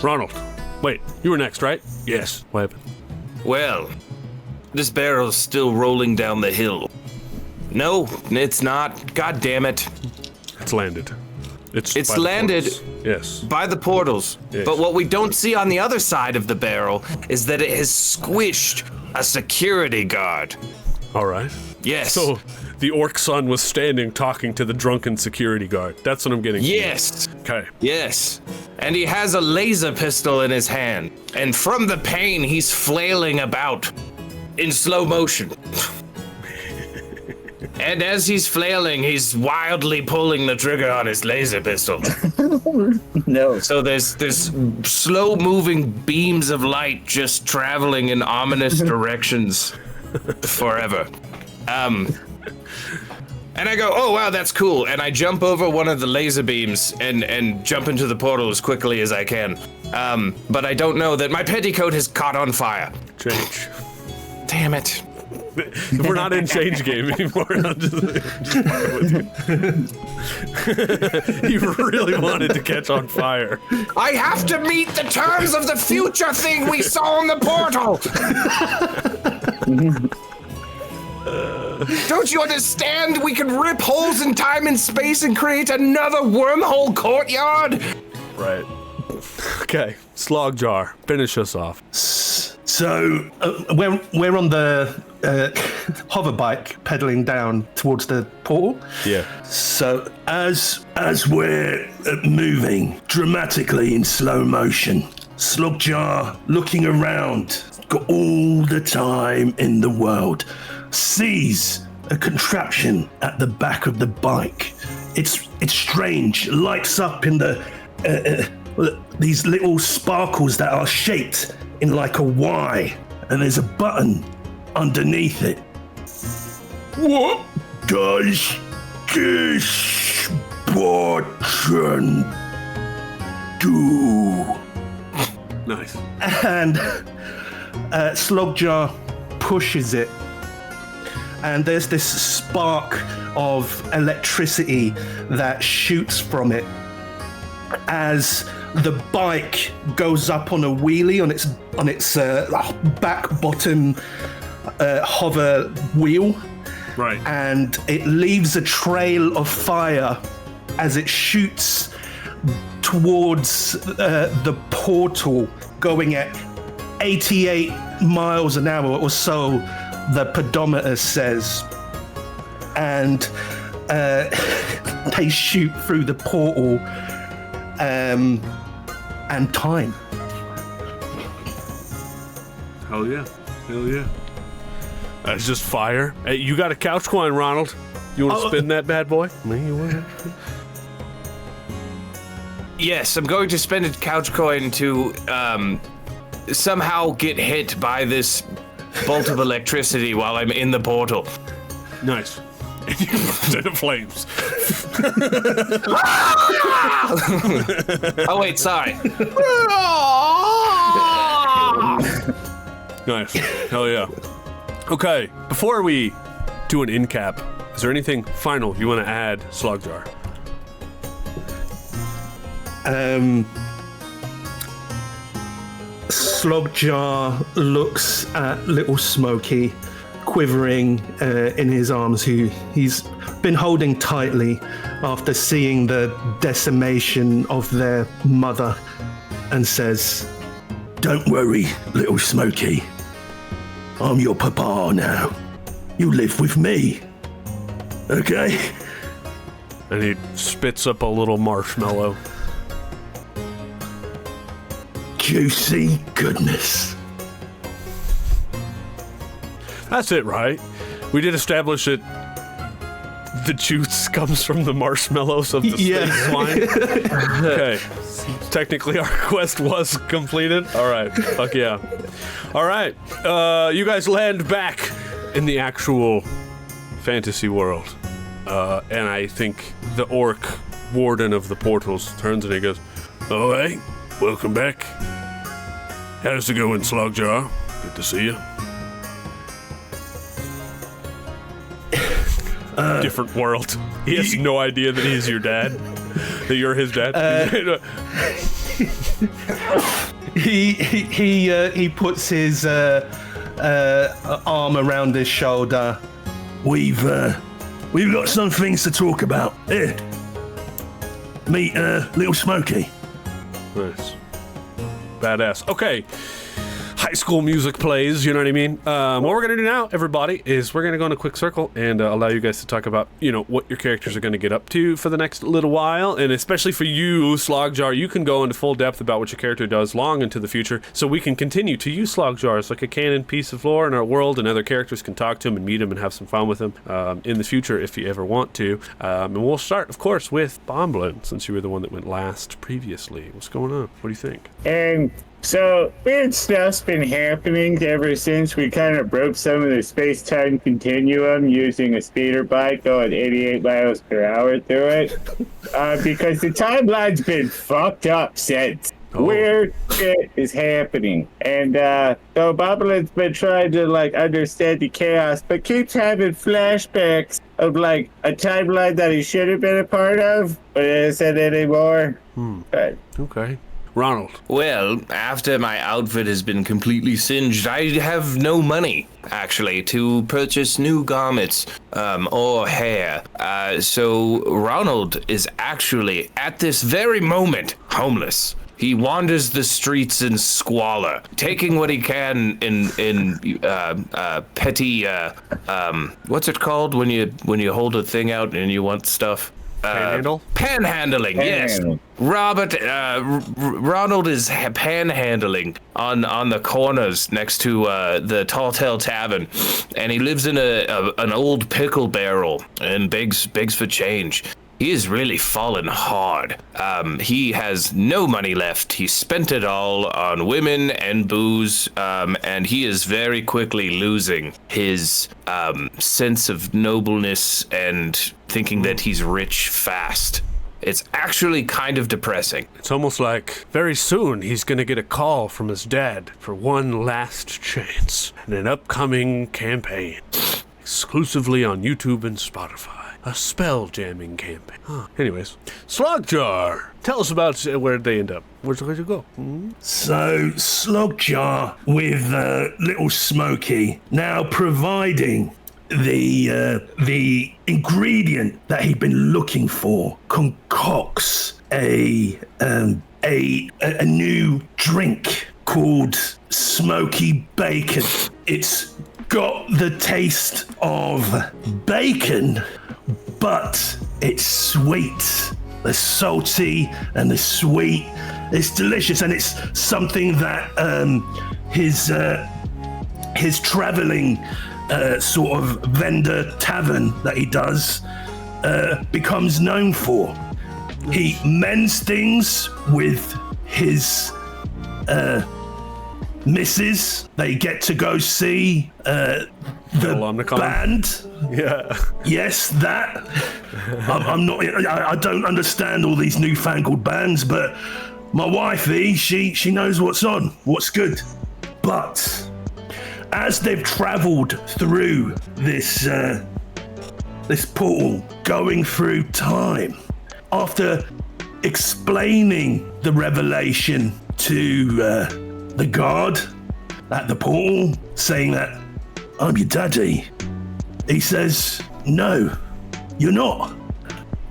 Ronald, wait, you were next, right? Yes. What happened? Well, this barrel's still rolling down the hill. No, it's not. God damn it. It's landed. It's by the landed. portals. Yes. By the portals. Yes. But what we don't see on the other side of the barrel is that it has squished a security guard. All right. Yes. So the orc son was standing talking to the drunken security guard. That's what I'm getting. Yes. Okay. Yes. And he has a laser pistol in his hand. And from the pain, he's flailing about in slow motion. And as he's flailing, he's wildly pulling the trigger on his laser pistol. No. So there's slow-moving beams of light just traveling in ominous directions forever. And I go, "Oh, wow, that's cool." And I jump over one of the laser beams and jump into the portal as quickly as I can. But I don't know that my petticoat has caught on fire. Change. Damn it. We're not in change game anymore. I'm just you really wanted to catch on fire. I have to meet the terms of the future thing we saw in the portal. Don't you understand? We can rip holes in time and space and create another wormhole courtyard. Right. Okay, SlogJar, finish us off. So we're on the hover bike pedaling down towards the portal. Yeah. So as we're moving dramatically in slow motion, SlogJar, looking around, got all the time in the world, sees a contraption at the back of the bike. It's strange. Lights up in the these little sparkles that are shaped in like a Y, and there's a button underneath it. What does this button do? Nice. And SlogJar pushes it, and there's this spark of electricity that shoots from it as the bike goes up on a wheelie on its back bottom hover wheel. Right. And it leaves a trail of fire as it shoots towards the portal, going at 88 miles an hour or so, the pedometer says. And they shoot through the portal and time. Hell yeah. Hell yeah. That's just fire. Hey, you got a couch coin, Ronald. You want to spin that bad boy? Yes, I'm going to spend a couch coin to somehow get hit by this bolt of electricity while I'm in the portal. Nice. And you burst into flames. Oh, wait, sorry. Nice. Hell yeah. Okay, before we do an in cap, is there anything final you want to add, SlogJar? SlogJar looks at little Smokey quivering in his arms, who he's been holding tightly after seeing the decimation of their mother, and says, "Don't worry, little Smokey. I'm your papa now. You live with me. Okay?" And he spits up a little marshmallow. Juicy goodness. That's it, right? We did establish that the juice comes from the marshmallows of the snake swine. Okay. Technically, our quest was completed. All right. Fuck yeah. All right. You guys land back in the actual fantasy world. And I think the orc warden of the portals turns and he goes, "All right. Welcome back. How's it going, SlogJar? Good to see you." Different world. He has no idea that he's your dad. That you're his dad. He puts his arm around his shoulder. We've got some things to talk about. Here, meet little Smokey. Nice. Badass. Okay. High school music plays, you know what I mean? What we're going to do now, everybody, is we're going to go in a quick circle and allow you guys to talk about, what your characters are going to get up to for the next little while. And especially for you, SlogJar, you can go into full depth about what your character does long into the future, so we can continue to use SlogJar as like a canon piece of lore in our world, and other characters can talk to him and meet him and have some fun with him in the future if you ever want to. And we'll start, of course, with Bomblin, since you were the one that went last previously. What's going on? What do you think? So, weird stuff's been happening ever since we kind of broke some of the space-time continuum using a speeder bike going 88 miles per hour through it. Because the timeline's been fucked up since. weird shit is happening. And so Bomblin's been trying to like understand the chaos, but keeps having flashbacks of like a timeline that he should have been a part of, but isn't anymore. But, Okay. Ronald. Well, after my outfit has been completely singed, I have no money, actually, to purchase new garments or hair. So Ronald is actually, at this very moment, homeless. He wanders the streets in squalor, taking what he can in petty, what's it called when you hold a thing out and you want stuff? Panhandle? Panhandling, yes. Ronald is panhandling on the corners next to the Tall Tale Tavern, and he lives in an old pickle barrel and begs for change. He has really fallen hard. He has no money left. He spent it all on women and booze, and he is very quickly losing his sense of nobleness and thinking that he's rich fast. It's actually kind of depressing. It's almost like very soon he's going to get a call from his dad for one last chance in an upcoming campaign, exclusively on YouTube and Spotify. A spell jamming campaign. Anyways, SlogJar, tell us about where they end up. Where'd you go? So, SlogJar with Little Smokey now providing the ingredient that he'd been looking for, concocts a new drink called Smoky Bacon. It's got the taste of bacon, but it's sweet. The salty and the sweet. It's delicious, and it's something that his traveling sort of vendor tavern that he does becomes known for. He mends things with his missus. They get to go see the band. Yeah. Yes, that. I'm not. I don't understand all these newfangled bands, but my wifey, she knows what's on, what's good. But as they've travelled through this portal, going through time, after explaining the revelation to the guard at the portal, saying that I'm your daddy, he says, no, you're not.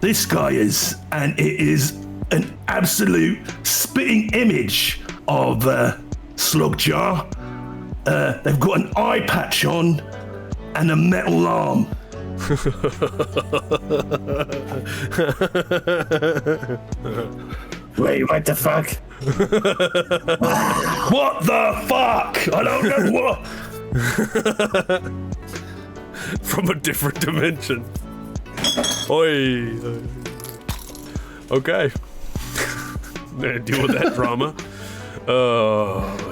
This guy is, and it is an absolute spitting image of SlogJar. They've got an eye patch on and a metal arm. wait, what the fuck? What the fuck? I don't know what. From a different dimension. Oi. Okay. Deal with that drama.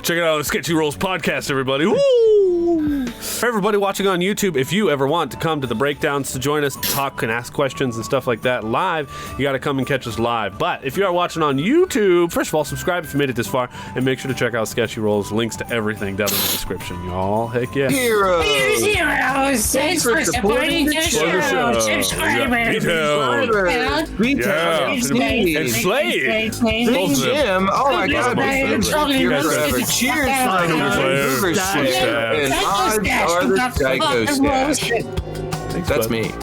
Check it out, the Sketchy Rolls podcast, everybody. Woo! For everybody watching on YouTube, if you ever want to come to the breakdowns to join us, talk and ask questions and stuff like that live, you got to come and catch us live. But if you are watching on YouTube, first of all, subscribe if you made it this far, and make sure to check out Sketchy Rolls. Links to everything down in the description, y'all. Heck yeah. Heroes! Heroes! Thanks for supporting the show! Subscribers! And Slade! Jim! Oh my god! Cheers! And odds are the Psycho Stack. That's me.